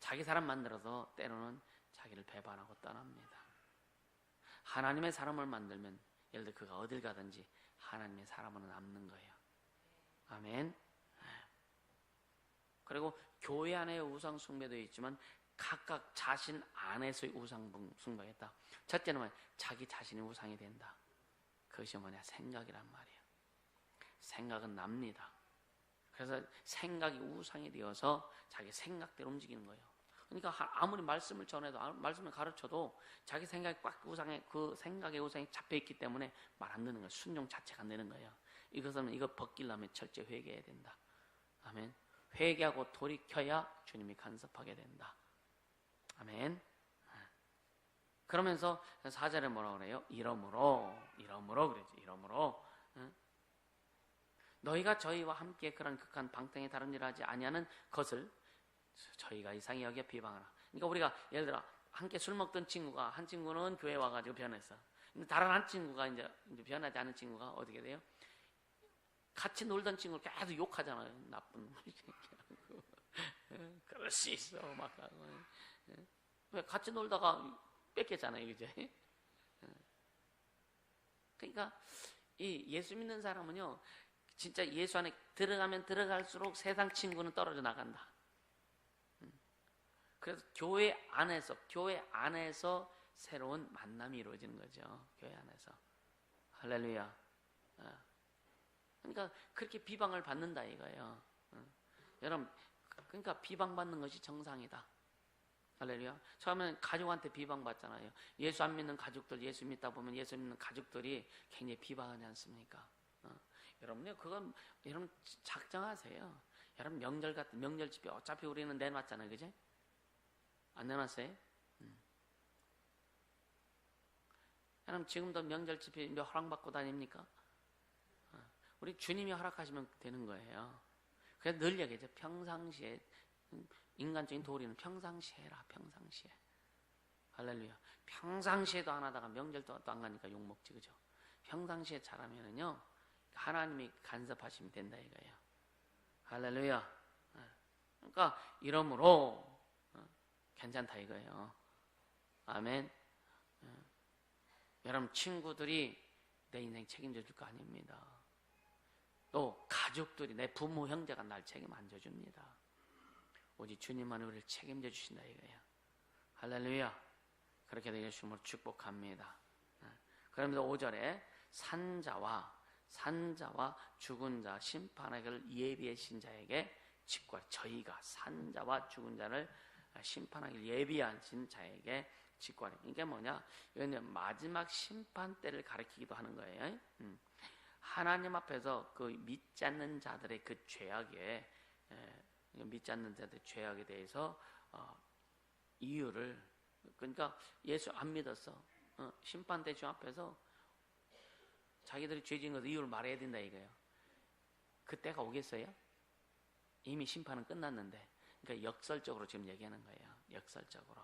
S1: 자기 사람 만들어서 때로는 자기를 배반하고 떠납니다. 하나님의 사람을 만들면 예를 들어 그가 어딜 가든지 하나님의 사람으로 남는 거예요. 아멘. 그리고 교회 안에 우상 숭배도 있지만 각각 자신 안에서의 우상 숭배가 있다. 첫째는 뭐냐? 자기 자신이 우상이 된다. 그것이 뭐냐? 생각이란 말이에요. 생각은 납니다. 그래서 생각이 우상이 되어서 자기 생각대로 움직이는 거예요. 그러니까 아무리 말씀을 전해도, 말씀을 가르쳐도 자기 생각이 꽉 그 생각의 우상이 잡혀있기 때문에 말 안 듣는 거예요. 순종 자체가 안 되는 거예요. 이거 벗기려면 철저히 회개해야 된다. 아멘. 회개하고 돌이켜야 주님이 간섭하게 된다. 아멘. 그러면서 4절에 뭐라고 그래요? 이러므로 그러지. 이러므로 너희가 저희와 함께 그런 극한 방탕에 다른 일을 하지 아니하는 것을 저희가 이상히 여겨 비방하라. 그러니까 우리가 예를 들어 함께 술 먹던 친구가, 한 친구는 교회 와가지고 변했어. 근데 다른 한 친구가 이제 변하지 않은 친구가 어떻게 돼요? 같이 놀던 친구를 계속 욕하잖아요. 나쁜 새끼라고. 그럴 수 있어 막 하고. 왜 같이 놀다가 뺏겼잖아요, 이제. 그러니까 이 예수 믿는 사람은요, 진짜 예수 안에 들어가면 들어갈수록 세상 친구는 떨어져 나간다. 그래서 교회 안에서 새로운 만남이 이루어지는 거죠. 교회 안에서. 할렐루야. 그러니까 그렇게 비방을 받는다 이거예요. 여러분, 그러니까 비방받는 것이 정상이다. 할렐루야. 처음에는 가족한테 비방받잖아요. 예수 안 믿는 가족들, 예수 믿다 보면 예수 믿는 가족들이 굉장히 비방하지 않습니까? 여러분요, 그건 여러분 작정하세요. 여러분 명절 같은 명절 집회 어차피 우리는 내놨잖아요, 그제? 안 내놨어요? 여러분 지금도 명절 집회 허락받고 다닙니까? 우리 주님이 허락하시면 되는 거예요. 그래서 늘 얘기하죠. 평상시에 인간적인 도리는 평상시에 해라. 평상시에. 할렐루야. 평상시에도 안 하다가 명절도 안 가니까 욕먹지, 그죠? 평상시에 잘하면은요, 하나님이 간섭하시면 된다 이거예요. 할렐루야. 그러니까 이러므로 괜찮다 이거예요. 아멘. 여러분 친구들이 내 인생 책임져 줄 거 아닙니다. 또 가족들이, 내 부모 형제가 날 책임 안 져줍니다. 오직 주님만이 우리를 책임져 주신다 이거예요. 할렐루야. 그렇게 되게 주님으로 축복합니다. 그러면서 5절에 산자와 죽은 자 심판하기를 예비하신 자에게 직과, 저희가 산자와 죽은 자를 심판하기를 예비하신 자에게 직과하리. 이게 뭐냐? 이건 마지막 심판 때를 가리키기도 하는 거예요. 하나님 앞에서 그 믿지 않는 자들의 그 죄악에, 믿지 않는 자들의 죄악에 대해서 이유를, 그러니까 예수 안 믿었어. 심판 때 주 앞에서 자기들이 죄 지은 것을 이유를 말해야 된다 이거예요. 그때가 오겠어요? 이미 심판은 끝났는데. 그러니까 역설적으로 지금 얘기하는 거예요. 역설적으로.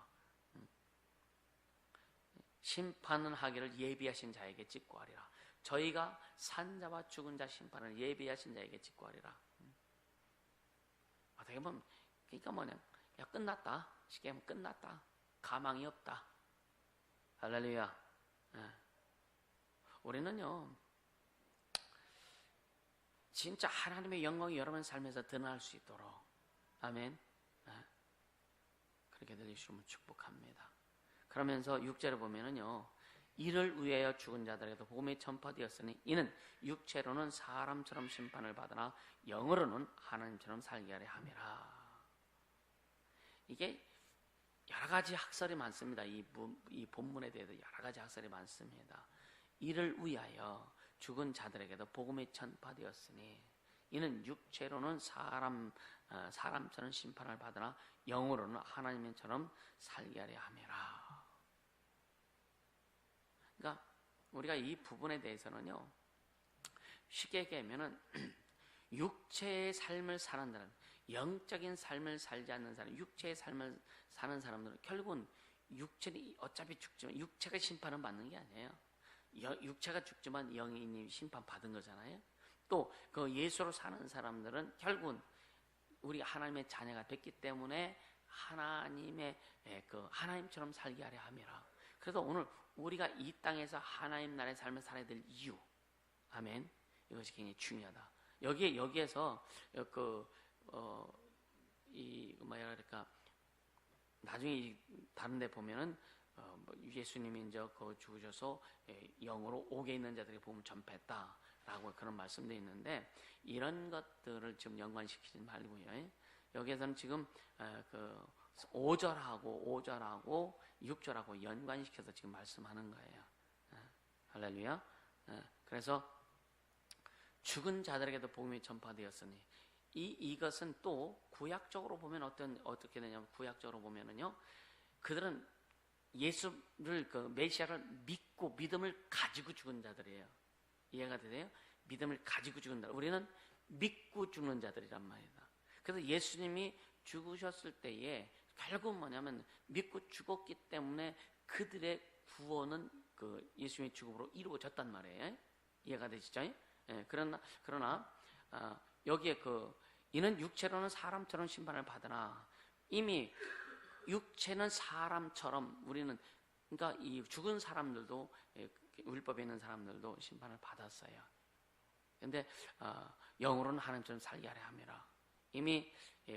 S1: 심판은 하기를 예비하신 자에게 직구하리라. 저희가 산자와 죽은 자 심판을 예비하신 자에게 직구하리라. 어떻게 보면 그러니까 뭐냐, 야 끝났다. 쉽게 하면 끝났다. 가망이 없다. 할렐루야. 우리는요 진짜 하나님의 영광이 여러분 삶에서 드러날 수 있도록, 아멘, 그렇게 되시면 축복합니다. 그러면서 6절에 보면은요, 이를 위하여 죽은 자들에게도 복음이 전파되었으니 이는 육체로는 사람처럼 심판을 받으나 영으로는 하나님처럼 살게 하려 함이라. 이게 여러 가지 학설이 많습니다. 이 본문에 대해서 여러 가지 학설이 많습니다. 이를 위하여 죽은 자들에게도 복음이 전파되었으니 이는 육체로는 사람처럼 심판을 받으나 영으로는 하나님처럼 살게 하려 함이라. 그러니까 우리가 이 부분에 대해서는요, 쉽게 얘기하면은 육체의 삶을 사는 사람, 영적인 삶을 살지 않는 사람, 육체의 삶을 사는 사람들은 결국은 육체는 어차피 죽지만 육체가 심판은 받는 게 아니에요. 육체가 죽지만 영이 심판 받은 거잖아요. 또 그 예수로 사는 사람들은 결국은 우리 하나님의 자녀가 됐기 때문에 하나님처럼 살게 하려 함이라. 그래서 오늘 우리가 이 땅에서 하나님 나라의 삶을 살아야 될 이유, 아멘, 이것이 굉장히 중요하다. 여기에서 나중에 다른 데 보면은 예수님이 이제 죽으셔서 영으로 옥에 있는 자들에게 복음을 전파했다라고 그런 말씀도 있는데, 이런 것들을 지금 연관시키지 말고요. 여기에서는 지금 5절하고 6절하고 연관시켜서 지금 말씀하는 거예요. 할렐루야. 그래서 죽은 자들에게도 복음이 전파되었으니 이것은 또 구약적으로 보면 어떻게 되냐면, 구약적으로 보면은요, 그들은 예수를 메시아를 믿고 믿음을 가지고 죽은 자들이에요. 이해가 되세요? 믿음을 가지고 죽는 자. 우리는 믿고 죽는 자들이란 말이다. 그래서 예수님이 죽으셨을 때에 결국 뭐냐면 믿고 죽었기 때문에 그들의 구원은 그 예수님의 죽음으로 이루어졌단 말이에요. 이해가 되시죠? 예, 그러나 여기에 이는 육체로는 사람처럼 심판을 받으나 이미 육체는 사람처럼 우리는 그러니까 이 죽은 사람들도 율법에 있는 사람들도 심판을 받았어요. 근데 영으로는 하나님처럼 살게 하려 함이라. 이미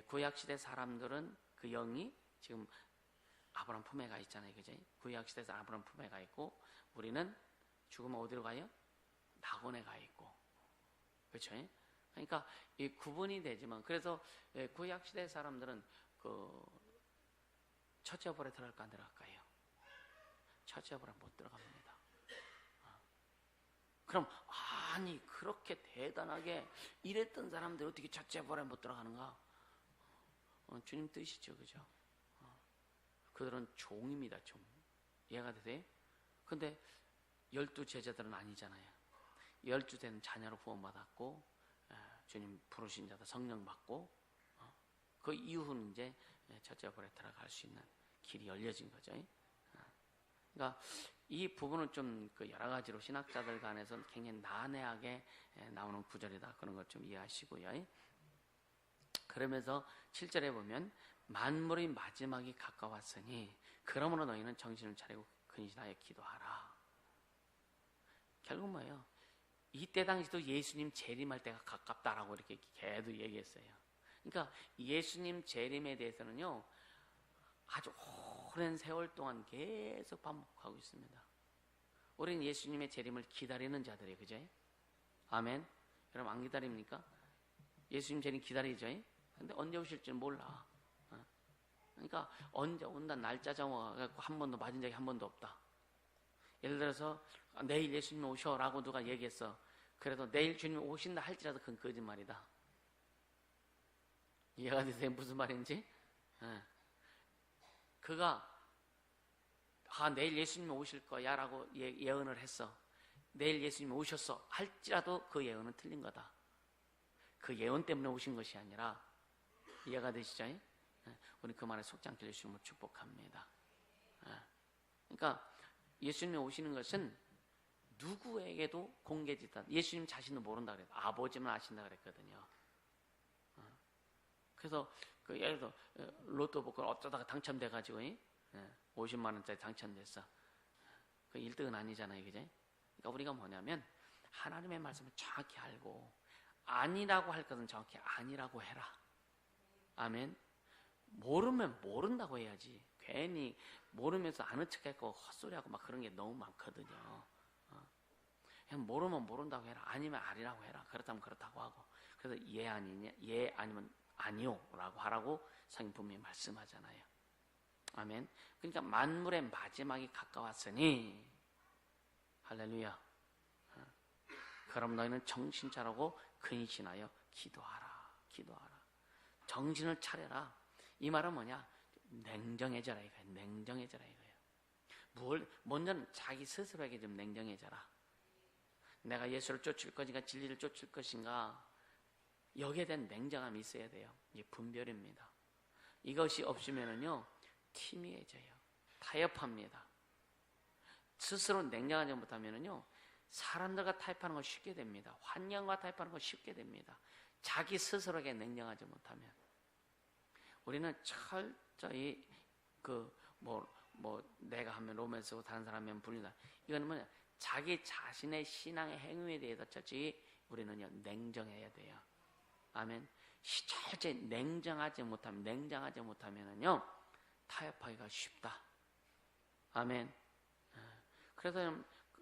S1: 구약시대 사람들은 그 영이 지금 아브라함 품에 가 있잖아요. 그죠? 구약시대에서 아브라함 품에 가 있고 우리는 죽으면 어디로 가요? 낙원에 가 있고. 그렇죠? 그러니까 이 구분이 되지만 그래서 구약시대 사람들은 첫째 벌에 들어갈까 안 들어갈까요? 첫째 벌에 못 들어갑니다. 그럼 아니 그렇게 대단하게 일했던 사람들 어떻게 첫째 벌에 못 들어가는가? 주님 뜻이죠, 그죠? 그들은 종입니다, 종. 이해가 되세요? 근데 12 제자들은 아니잖아요. 12되는 자녀로 구원받았고 주님 부르신 자도 성령 받고 그 이후는 이제 첫째 벌에 들어갈 수 있는 길이 열려진 거죠. 그러니까 이 부분은 좀 여러 가지로 신학자들 간에서 굉장히 난해하게 나오는 구절이다. 그런 걸 좀 이해하시고요. 그러면서 7절에 보면 만물의 마지막이 가까웠으니 그러므로 너희는 정신을 차리고 근신하여 기도하라. 결국 뭐예요? 이때 당시도 예수님 재림할 때가 가깝다라고 이렇게 계속 얘기했어요. 그러니까 예수님 재림에 대해서는요 아주 오랜 세월 동안 계속 반복하고 있습니다. 우리는 예수님의 재림을 기다리는 자들이에요. 그죠? 아멘. 여러분 안 기다립니까? 예수님 재림 기다리죠? 근데 언제 오실지는 몰라. 그러니까 언제 온다 날짜 정해갖고 한 번도 맞은 적이 한 번도 없다. 예를 들어서 내일 예수님 오셔라고 누가 얘기했어. 그래도 내일 주님 오신다 할지라도 그건 거짓말이다. 이해가 되세요? 무슨 말인지? 그가 내일 예수님이 오실 거야 라고 예언을 했어. 내일 예수님이 오셨어 할지라도 그 예언은 틀린 거다. 그 예언 때문에 오신 것이 아니라 이해가 되시죠? 우리 그 말에 속지 않게 예수님을 축복합니다. 그러니까 예수님이 오시는 것은 누구에게도 공개짓다. 예수님 자신도 모른다 그래요. 아버지만 아신다 그랬거든요. 그래서 예를 들어 로또 복권 어쩌다가 당첨돼가지고 50만 원짜리 당첨됐어. 그 1등은 아니잖아요, 그죠? 그러니까 우리가 뭐냐면 하나님의 말씀을 정확히 알고 아니라고 할 것은 정확히 아니라고 해라. 아멘. 모르면 모른다고 해야지. 괜히 모르면서 아는 척하고 헛소리하고 막 그런 게 너무 많거든요. 그냥 모르면 모른다고 해라. 아니면 아니라고 해라. 그렇다면 그렇다고 하고. 그래서 예 아니냐, 예 아니면 아니요라고 하라고 성경 분명히 말씀하잖아요. 아멘. 그러니까 만물의 마지막이 가까웠으니 할렐루야. 그럼 너희는 정신 차리고 근신하여 기도하라. 기도하라. 정신을 차려라. 이 말은 뭐냐? 냉정해져라 이거예요. 냉정해져라 이거예요. 먼저는 자기 스스로에게 좀 냉정해져라. 내가 예수를 쫓을 것인가 진리를 쫓을 것인가 여기에 대한 냉정함이 있어야 돼요. 이게 분별입니다. 이것이 없으면은요 희미해져요. 타협합니다. 스스로 냉정하지 못하면은요 사람들과 타협하는 거 쉽게 됩니다. 환경과 타협하는 거 쉽게 됩니다. 자기 스스로에게 냉정하지 못하면 우리는 철저히 내가 하면 로맨스고 다른 사람 하면 불리다. 이거는 뭐냐? 자기 자신의 신앙의 행위에 대해서 철저히 우리는요 냉정해야 돼요. 아멘. 철저히 냉정하지 못하면은요 타협하기가 쉽다. 아멘. 그래서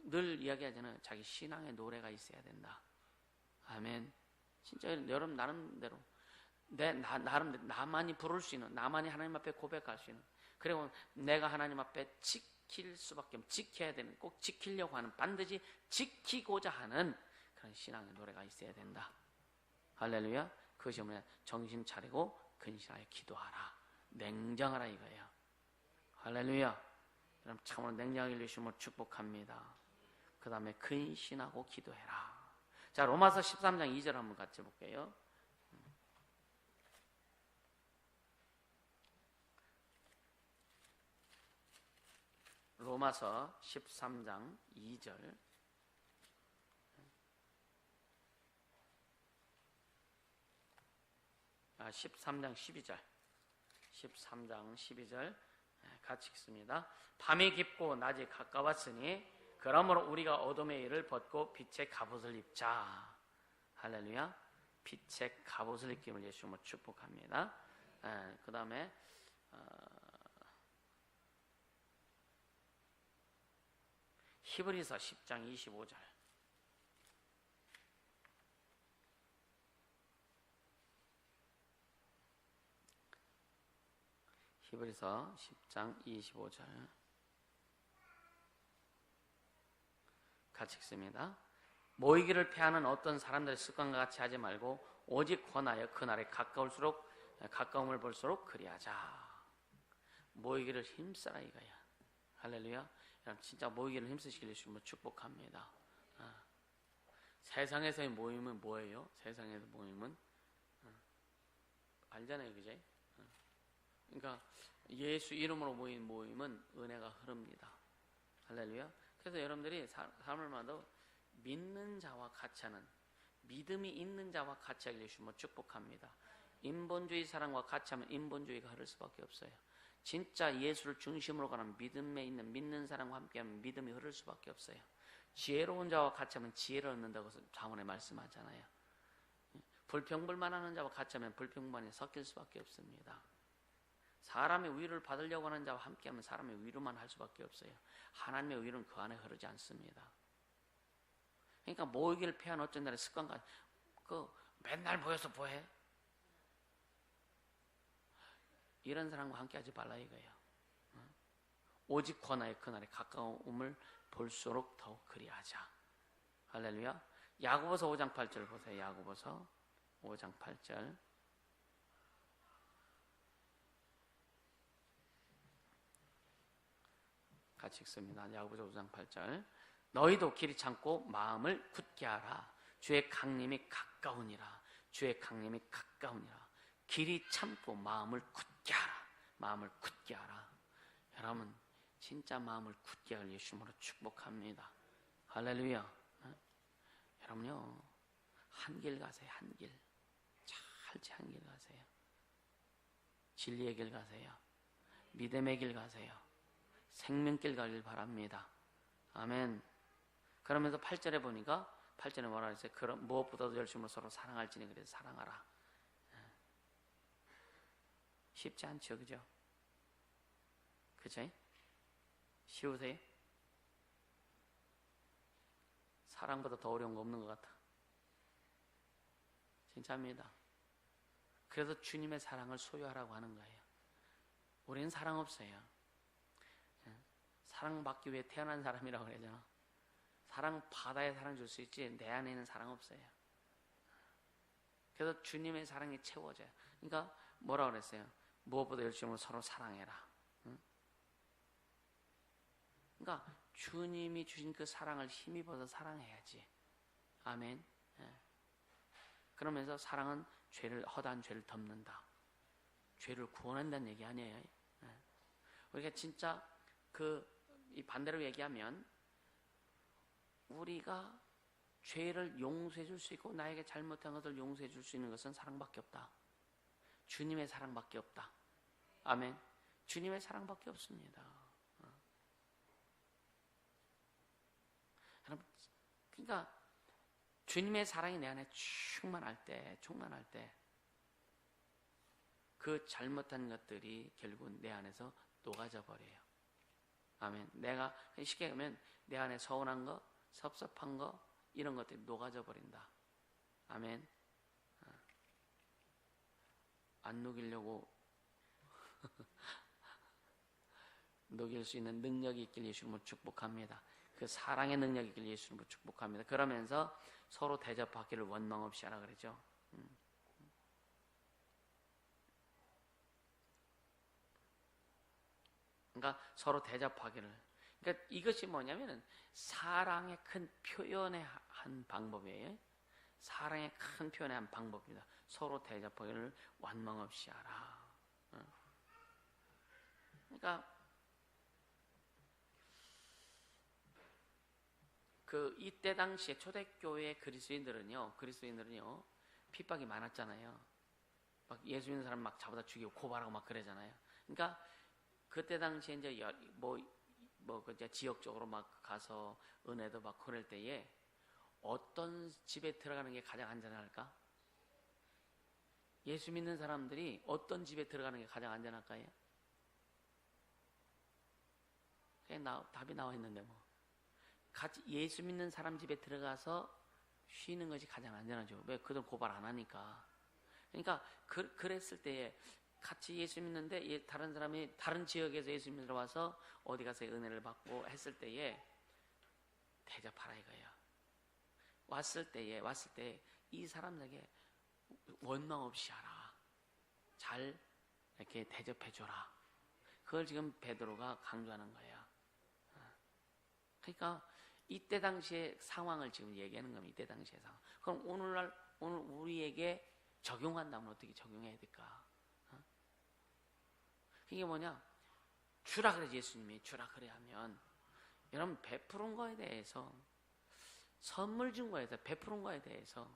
S1: 늘 이야기하잖아요. 자기 신앙의 노래가 있어야 된다. 아멘. 진짜 여러분 나름대로 나만이 부를 수 있는, 나만이 하나님 앞에 고백할 수 있는, 그리고 내가 하나님 앞에 지킬 수밖에 없는, 지켜야 되는, 꼭 지키려고 하는, 반드시 지키고자 하는 그런 신앙의 노래가 있어야 된다. 할렐루야. 그것이 뭐냐? 정신 차리고 근신하여 기도하라. 냉정하라 이거예요. 할렐루야. 여러분 참으로 냉정하게 해주심을 축복합니다. 그 다음에 근신하고 기도해라. 자, 로마서 13장 2절 한번 같이 볼게요. 로마서 13장 2절. 13장 12절. 13장 12절 같이 읽습니다. 밤이 깊고 낮이 가까웠으니 그러므로 우리가 어둠의 일을 벗고 빛의 갑옷을 입자. 할렐루야. 빛의 갑옷을 입김을 예수님으로 축복합니다. 그 다음에 히브리서 10장 25절. 히브리서 10장 25절 같이 읽습니다. 모이기를 패하는 어떤 사람들의 습관과 같이 하지 말고 오직 권하여 그날에 가까움을 볼수록 그리하자. 모이기를 힘쓰라 이거야. 할렐루야. 여러분 진짜 모이기를 힘쓰시길 주시면 축복합니다. 세상에서의 모임은 뭐예요? 세상에서 모임은 알잖아요, 그제? 그러니까 예수 이름으로 모인 모임은 은혜가 흐릅니다. 할렐루야. 그래서 여러분들이 삶을마다 믿는 자와 같이 하는, 믿음이 있는 자와 같이 하길 주시면 축복합니다. 인본주의 사람과 같이 하면 인본주의가 흐를 수밖에 없어요. 진짜 예수를 중심으로 가는 믿음에 있는 믿는 사람과 함께하면 믿음이 흐를 수밖에 없어요. 지혜로운 자와 같이 하면 지혜를 얻는다고 자문에 말씀하잖아요. 불평불만하는 자와 같이 하면 불평불만이 섞일 수밖에 없습니다. 사람의 위로를 받으려고 하는 자와 함께하면 사람의 위로만 할 수밖에 없어요. 하나님의 위로는 그 안에 흐르지 않습니다. 그러니까 모이기를 패한 어쩐 날의 습관과 맨날 모여서 뭐해? 이런 사람과 함께하지 말라 이거예요. 오직 권하여 그날의 가까움을 볼수록 더욱 그리하자. 할렐루야. 야고보서 5장 8절 보세요. 야고보서 5장 8절. 같이 읽습니다. 야고보서 5장 8절. 너희도 길이 참고 마음을 굳게 하라. 주의 강림이 가까우니라. 주의 강림이 가까우니라. 길이 참고 마음을 굳게 하라. 마음을 굳게 하라. 여러분 진짜 마음을 굳게 할 예수님으로 축복합니다. 할렐루야. 여러분요 한 길 가세요. 한 길. 찰지 한 길 가세요. 진리의 길 가세요. 믿음의 길 가세요. 생명길 가길 바랍니다. 아멘. 그러면서 8절에 보니까 8절에 뭐라 그랬어요? 그럼 무엇보다도 열심으로 서로 사랑할지니 그래서 사랑하라. 쉽지 않죠, 그죠? 그죠? 쉬우세요? 사랑보다 더 어려운 거 없는 것 같아. 진짜입니다. 그래서 주님의 사랑을 소유하라고 하는 거예요. 우리는 사랑 없어요. 사랑받기 위해 태어난 사람이라고 그러잖아. 사랑 바다에 사랑 줄 수 있지 내 안에는 사랑 없어요. 그래서 주님의 사랑이 채워져요. 그러니까 뭐라 그랬어요? 무엇보다 열심으로 서로 사랑해라. 그러니까 주님이 주신 그 사랑을 힘입어서 사랑해야지. 아멘. 그러면서 사랑은 허다한 죄를 덮는다. 죄를 구원한다는 얘기 아니에요. 우리가 진짜 이 반대로 얘기하면 우리가 죄를 용서해 줄 수 있고 나에게 잘못한 것을 용서해 줄 수 있는 것은 사랑밖에 없다. 주님의 사랑밖에 없다. 아멘. 주님의 사랑밖에 없습니다. 여러분, 그러니까 주님의 사랑이 내 안에 충만할 때 그 잘못한 것들이 결국 내 안에서 녹아져 버려요. 아멘. 내가 쉽게 하면 내 안에 서운한 거, 섭섭한 거 이런 것들이 녹아져 버린다. 아멘. 안 녹이려고 녹일 수 있는 능력이 있길 예수님을 축복합니다. 그 사랑의 능력이 있길 예수님을 축복합니다. 그러면서 서로 대접하기를 원망 없이 하라 그러죠. 그러니까 서로 대접하기를. 그러니까 이것이 뭐냐면은 사랑의 큰 표현의 한 방법이에요. 사랑의 큰 표현의 한 방법입니다. 서로 대접하기를 원망 없이 하라. 그러니까 이때 당시에 초대교회 그리스도인들은요 핍박이 많았잖아요. 막 예수 믿는 사람 막 잡아다 죽이고 고발하고 막 그러잖아요. 그러니까 그때 당시에 이제 이제 지역적으로 막 가서 은혜도 받고 그럴 때에 어떤 집에 들어가는 게 가장 안전할까? 예수 믿는 사람들이 어떤 집에 들어가는 게 가장 안전할까요? 그냥 답이 나와 있는데 뭐. 같이 예수 믿는 사람 집에 들어가서 쉬는 것이 가장 안전하죠. 왜? 그들 고발 안 하니까. 그러니까 그랬을 때에 같이 예수 믿는데 다른 사람이 다른 지역에서 예수 믿으러 와서 어디 가서 은혜를 받고 했을 때에 대접하라 이거예요. 왔을 때 이 사람에게 원망 없이 하라. 잘 이렇게 대접해줘라. 그걸 지금 베드로가 강조하는 거예요. 그러니까 이때 당시의 상황을 지금 얘기하는 겁니다. 이때 당시의 상황. 그럼 오늘 우리에게 적용한다면 어떻게 적용해야 될까? 이게 뭐냐? 주라 그래야지. 예수님이 주라 그래 하면 여러분 베푸는 거에 대해서 선물 준 거에 대해서 베푸는 거에 대해서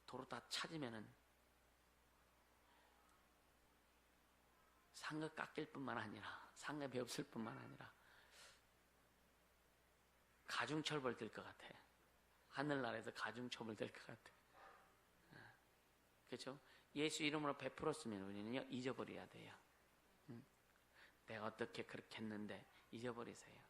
S1: 도로 다 찾으면은 상급 깎일 뿐만 아니라 상급이 없을 뿐만 아니라 가중처벌 될 것 같아. 하늘나라에서 가중처벌 될 것 같아. 그렇죠? 예수 이름으로 베풀었으면 우리는요 잊어버려야 돼요. 내가 어떻게 그렇게 했는데 잊어버리세요.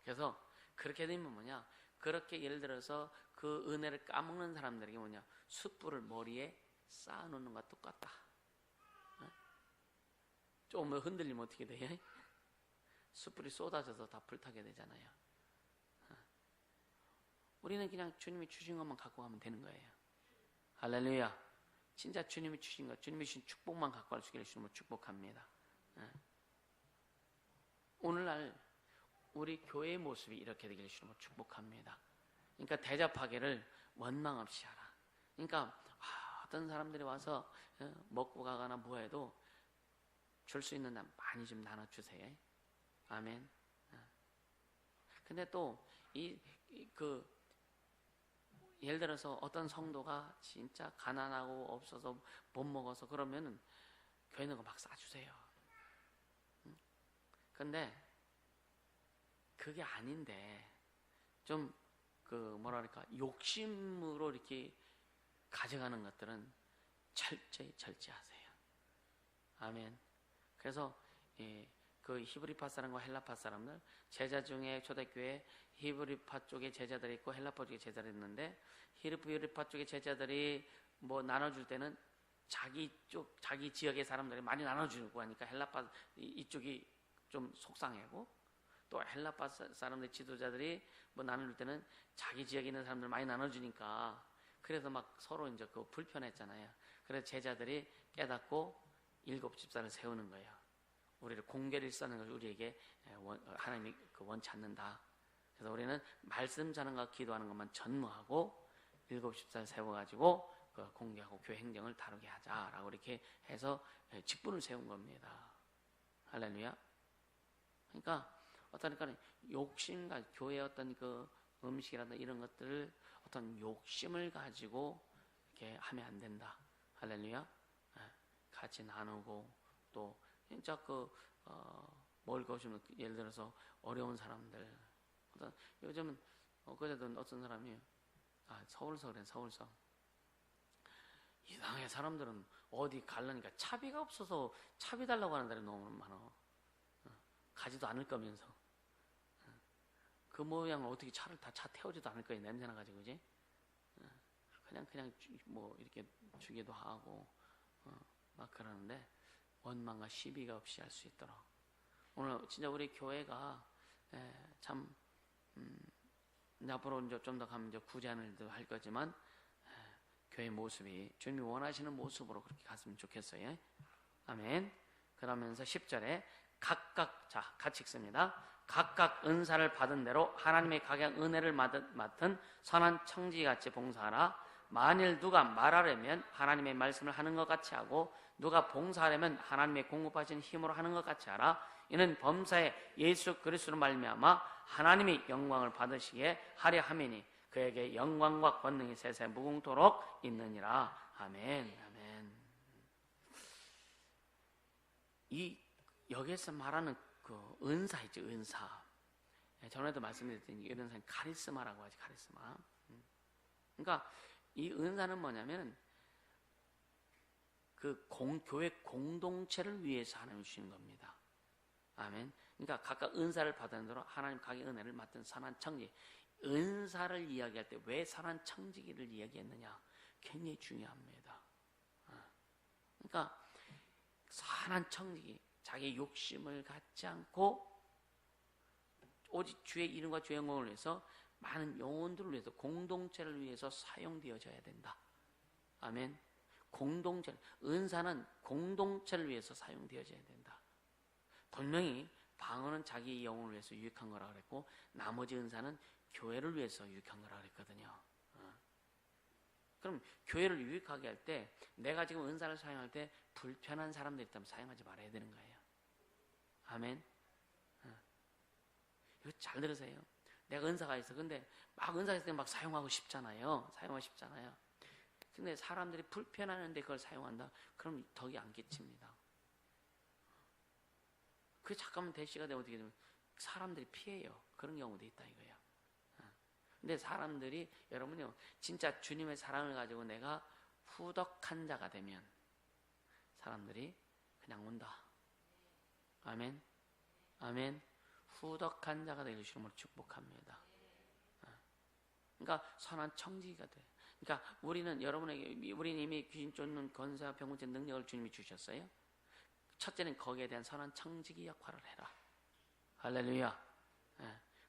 S1: 그래서 그렇게 되면 뭐냐? 그렇게 예를 들어서 그 은혜를 까먹는 사람들에게 뭐냐? 숯불을 머리에 쌓아놓는 것과 똑같다. 좀 흔들리면 어떻게 돼요? 숯불이 쏟아져서 다 불타게 되잖아요. 우리는 그냥 주님이 주신 것만 갖고 가면 되는 거예요. 할렐루야. 진짜 주님이 주신 것, 주님이 주신 축복만 갖고 갈 수 있기를 주님을 축복합니다. 오늘날 우리 교회의 모습이 이렇게 되기를 주님을 축복합니다. 그러니까 대접하기를 원망 없이 하라. 그러니까 어떤 사람들이 와서 먹고 가거나 뭐해도 줄 수 있는 날 많이 좀 나눠주세요. 아멘. 근데 또 예를 들어서 어떤 성도가 진짜 가난하고 없어서 못 먹어서 그러면은 교회 있는 거 막 싸주세요. 근데 그게 아닌데 좀 뭐랄까 욕심으로 이렇게 가져가는 것들은 철저히 절제하세요. 아멘. 그래서 그 히브리파 사람과 헬라파 사람들 제자 중에 초대교회 히브리파 쪽에 제자들이 있고 헬라파 쪽에 제자들이 있는데 히브리파 쪽의 제자들이 뭐 나눠줄 때는 자기 지역의 사람들이 많이 나눠주고 하니까 헬라파 이쪽이 좀 속상하고 또 헬라파 사람들 지도자들이 뭐 나눠줄 때는 자기 지역에 있는 사람들 많이 나눠주니까 그래서 막 서로 이제 불편했잖아요. 그래서 제자들이 깨닫고 7 집사를 세우는 거예요. 우리를 공개를 쓰는 것을 우리에게 하나님이 원치 않는다. 그래서 우리는 말씀 전하는 것과 기도하는 것만 전무하고 7 집사를 세워가지고 공개하고 교회 행정을 다루게 하자라고 이렇게 해서 직분을 세운 겁니다. 할렐루야. 그러니까 어떠니까 욕심과 교회의 어떤 음식이라든가 이런 것들을 어떤 욕심을 가지고 이렇게 하면 안 된다. 할렐루야. 같이 나누고 또 진짜 먹을 거 없으면 예를 들어서 어려운 사람들 요즘은 그제도 어떤 사람이 서울서 이상해. 사람들은 어디 가려니까 차비가 없어서 차비 달라고 하는 데는 너무 많아. 가지도 않을 거면서 그 모양을 어떻게 차 태우지도 않을 거야. 냄새 나가지고 그지? 그냥 뭐 이렇게 주기도 하고 막 그러는데 원망과 시비가 없이 할 수 있도록 오늘 진짜 우리 교회가 참 앞으로 이제 좀 더 가면 이제 구제안을 할 거지만 교회 모습이 주님이 원하시는 모습으로 그렇게 갔으면 좋겠어요. 아멘. 그러면서 10절에 각각, 자, 같이 읽습니다. 각각 은사를 받은 대로 하나님의 각양 은혜를 맡은 선한 청지기같이 봉사하라. 만일 누가 말하려면 하나님의 말씀을 하는 것 같이 하고 누가 봉사하려면 하나님의 공급하신 힘으로 하는 것 같이 하라. 이는 범사에 예수 그리스도로 말미암아 하나님이 영광을 받으시기에 하려 함이니 그에게 영광과 권능이 세세 무궁토록 있느니라. 아멘. 아멘. 이 여기에서 말하는 그 은사이죠, 은사. 전에도 말씀드렸더니 이런 은사는 카리스마라고 하지, 카리스마. 그러니까 이 은사는 뭐냐면 그 교회 공동체를 위해서 하나님 주시는 겁니다. 아멘. 그러니까 각각 은사를 받은 대로 하나님 각의 은혜를 맡은 선한 청지. 은사를 이야기할 때 왜 선한 청지기를 이야기했느냐? 굉장히 중요합니다. 그러니까 선한 청지기, 자기 욕심을 갖지 않고 오직 주의 이름과 주의 영광을 위해서 많은 영혼들을 위해서 공동체를 위해서 사용되어져야 된다. 아멘. 공동체, 은사는 공동체를 위해서 사용되어져야 된다. 분명히 방언은 자기 영혼을 위해서 유익한 거라 그랬고 나머지 은사는 교회를 위해서 유익한 거라 그랬거든요. 그럼 교회를 유익하게 할 때 내가 지금 은사를 사용할 때 불편한 사람들이 있다면 사용하지 말아야 되는 거예요. 아멘. 이거 잘 들으세요. 내가 은사가 있어. 근데 막 은사가 있을 때 막 사용하고 싶잖아요. 사용하고 싶잖아요. 근데 사람들이 불편하는데 그걸 사용한다? 그럼 덕이 안 끼칩니다. 그게 잠깐만 대시가 되면 어떻게 되면 사람들이 피해요. 그런 경우도 있다 이거예요. 근데 사람들이 여러분요 진짜 주님의 사랑을 가지고 내가 후덕한 자가 되면 사람들이 그냥 온다. 아멘. 아멘. 후덕한 자가 되길 주님으로 축복합니다. 그러니까 선한 청지기가 돼. 그러니까 우리는 여러분에게 우리는 이미 귀신 쫓는 권세와 병고치 능력을 주님이 주셨어요. 첫째는 거기에 대한 선한 청지기 역할을 해라. 할렐루야.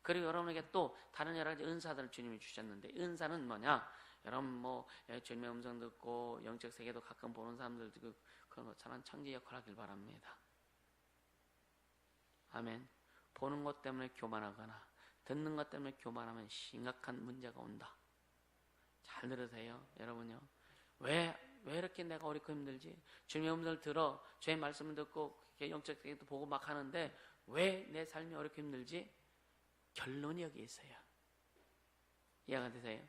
S1: 그리고 여러분에게 또 다른 여러 가지 은사들을 주님이 주셨는데 은사는 뭐냐? 여러분 뭐 주님의 음성 듣고 영적 세계도 가끔 보는 사람들도 그런 것처럼 청지 역할을 하길 바랍니다. 아멘. 보는 것 때문에 교만하거나 듣는 것 때문에 교만하면 심각한 문제가 온다. 잘 들으세요, 여러분요. 왜 이렇게 내가 어렵고 힘들지? 주님의 음성을 들어 주의 말씀을 듣고 영적 세계도 보고 막 하는데 왜 내 삶이 어렵고 힘들지? 결론이 여기 있어요. 이해가 되세요?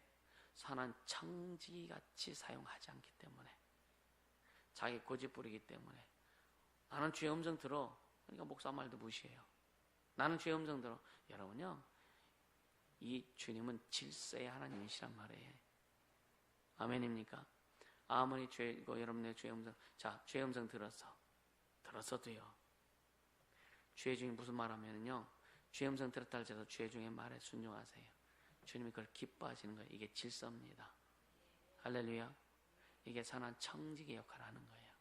S1: 선한 청지기같이 사용하지 않기 때문에 자기 고집 부리기 때문에 나는 주의 음성 들어. 그러니까 목사 말도 무시해요. 나는 주의 음성 들어. 여러분요 이 주님은 질서의 하나님이시란 말이에요. 아멘입니까? 아무리 여러분의 주의 음성 주의 음성 들었어도요 주의 중에 무슨 말 하면은요 주의 음성 들었다 할지라도 주의 중에 말에 순종하세요. 주님이 그걸 기뻐하시는 거예요. 이게 질서입니다. 할렐루야. 이게 선한 청지기 역할을 하는 거예요.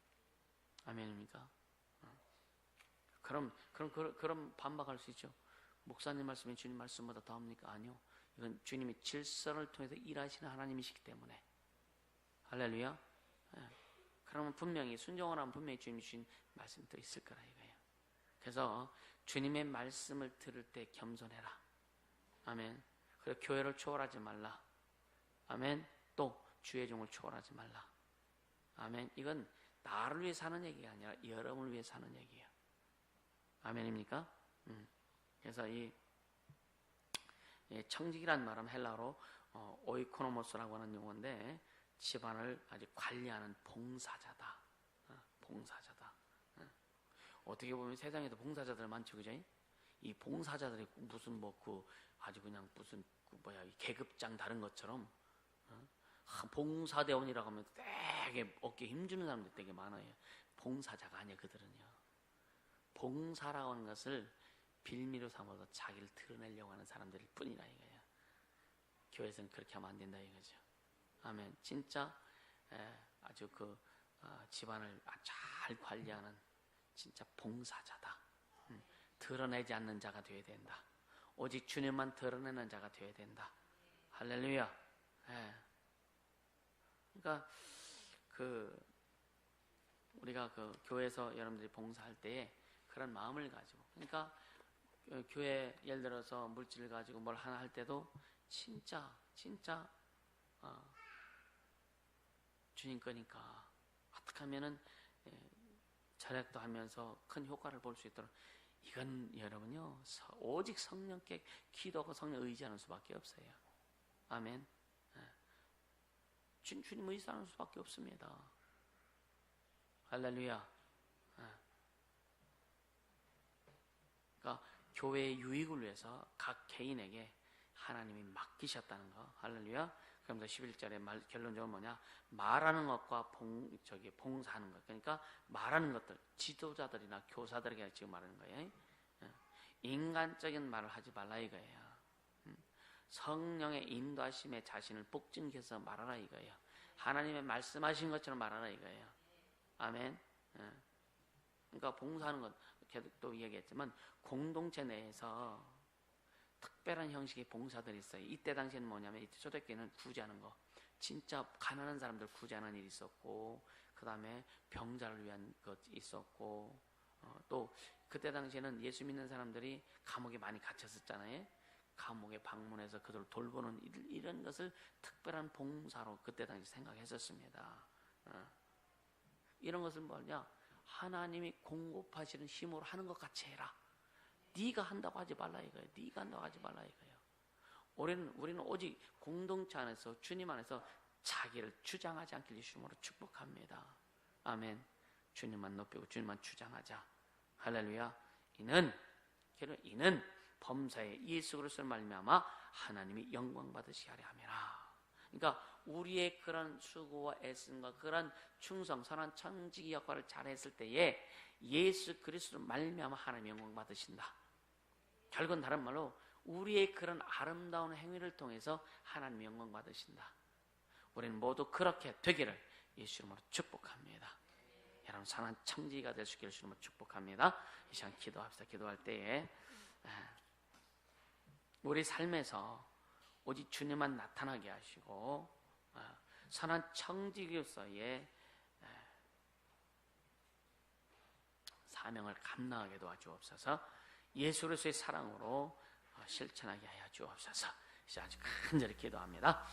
S1: 아멘입니까? 그럼 반박할 수 있죠. 목사님 말씀이 주님 말씀보다 더합니까? 아니요. 이건 주님이 질서를 통해서 일하시는 하나님이시기 때문에. 할렐루야. 그러면 분명히 순종을 하면 분명히 주님이 주신 말씀이 또 있을 거라 이거예요. 그래서 주님의 말씀을 들을 때 겸손해라. 아멘. 그리고 교회를 초월하지 말라. 아멘. 또 주의 종을 초월하지 말라. 아멘. 이건 나를 위해 사는 얘기가 아니라 여러분을 위해 사는 얘기예요. 아멘입니까? 그래서 이 청지기란 말은 헬라어로 오이코노모스라고 하는 용어인데 집안을 아주 관리하는 봉사자다. 봉사자다. 어떻게 보면 세상에도 봉사자들 많죠, 그죠? 이 봉사자들이 무슨 아주 그냥 무슨 계급장 다른 것처럼 봉사대원이라고 하면 되게 어깨에 힘주는 사람들 되게 많아요. 봉사자가 아니야 그들은요. 봉사라고 하는 것을 빌미로 삼아서 자기를 드러내려고 하는 사람들일 뿐이라 이거예요. 교회에서는 그렇게 하면 안 된다 이거죠. 아멘. 진짜 아주 집안을 잘 관리하는 진짜 봉사자다. 드러내지 않는 자가 되어야 된다. 오직 주님만 드러내는 자가 되어야 된다. 할렐루야. 그러니까 우리가 교회에서 여러분들이 봉사할 때에 그런 마음을 가지고, 그러니까 교회 예를 들어서 물질을 가지고 뭘 하나 할 때도 진짜 주님 거니까 어떻게 하면은 절약도 하면서 큰 효과를 볼 수 있도록, 이건 여러분요 오직 성령께 기도하고 성령 의지하는 수밖에 없어요. 아멘. 주님 의지하는 수밖에 없습니다. 할렐루야. 그러니까 교회의 유익을 위해서 각 개인에게 하나님이 맡기셨다는 거. 할렐루야. 그러면서 11절에 결론적으로 뭐냐? 말하는 것과 봉사하는 것. 그러니까 말하는 것들, 지도자들이나 교사들에게 지금 말하는 거예요. 인간적인 말을 하지 말라 이거예요. 성령의 인도하심에 자신을 복증해서 말하라 이거예요. 하나님의 말씀하신 것처럼 말하라 이거예요. 아멘. 그러니까 봉사하는 것, 계속 또 이야기했지만 공동체 내에서 특별한 형식의 봉사들이 있어요. 이때 당시에는 뭐냐면, 이때 초대교회는 구제하는 거, 진짜 가난한 사람들 구제하는 일이 있었고, 그 다음에 병자를 위한 것 있었고, 또 그때 당시에는 예수 믿는 사람들이 감옥에 많이 갇혔었잖아요. 감옥에 방문해서 그들을 돌보는 이런 것을 특별한 봉사로 그때 당시 생각했었습니다. 이런 것을 뭐냐? 하나님이 공급하시는 힘으로 하는 것 같이 해라. 네가 한다고 하지 말라 이거예요. 네가 한다고 하지 말라 이거예요. 우리는 오직 공동체 안에서 주님 안에서 자기를 주장하지 않길 예수님으로 축복합니다. 아멘. 주님만 높이고 주님만 주장하자. 할렐루야. 이는 범사에 예수 그리스도를 말미암아 하나님이 영광 받으시게 하려 함이라. 그러니까 우리의 그런 수고와 애씀과 그런 충성, 선한 청지기 역할을 잘했을 때에 예수 그리스도를 말미암아 하나님 영광 받으신다. 결국은 다른 말로 우리의 그런 아름다운 행위를 통해서 하나님 영광 받으신다. 우리는 모두 그렇게 되기를 예수 이름으로 축복합니다. 여러분 선한 청지기가 될 수 있기를 예수 이름으로 축복합니다. 이 시간 기도합시다. 기도할 때에 우리 삶에서 오직 주님만 나타나게 하시고 선한 청지기로서의 사명을 감당하게 도와주옵소서. 예수 그리스도의 사랑으로 실천하게 하여 주옵소서. 이제 아주 간절히 기도합니다.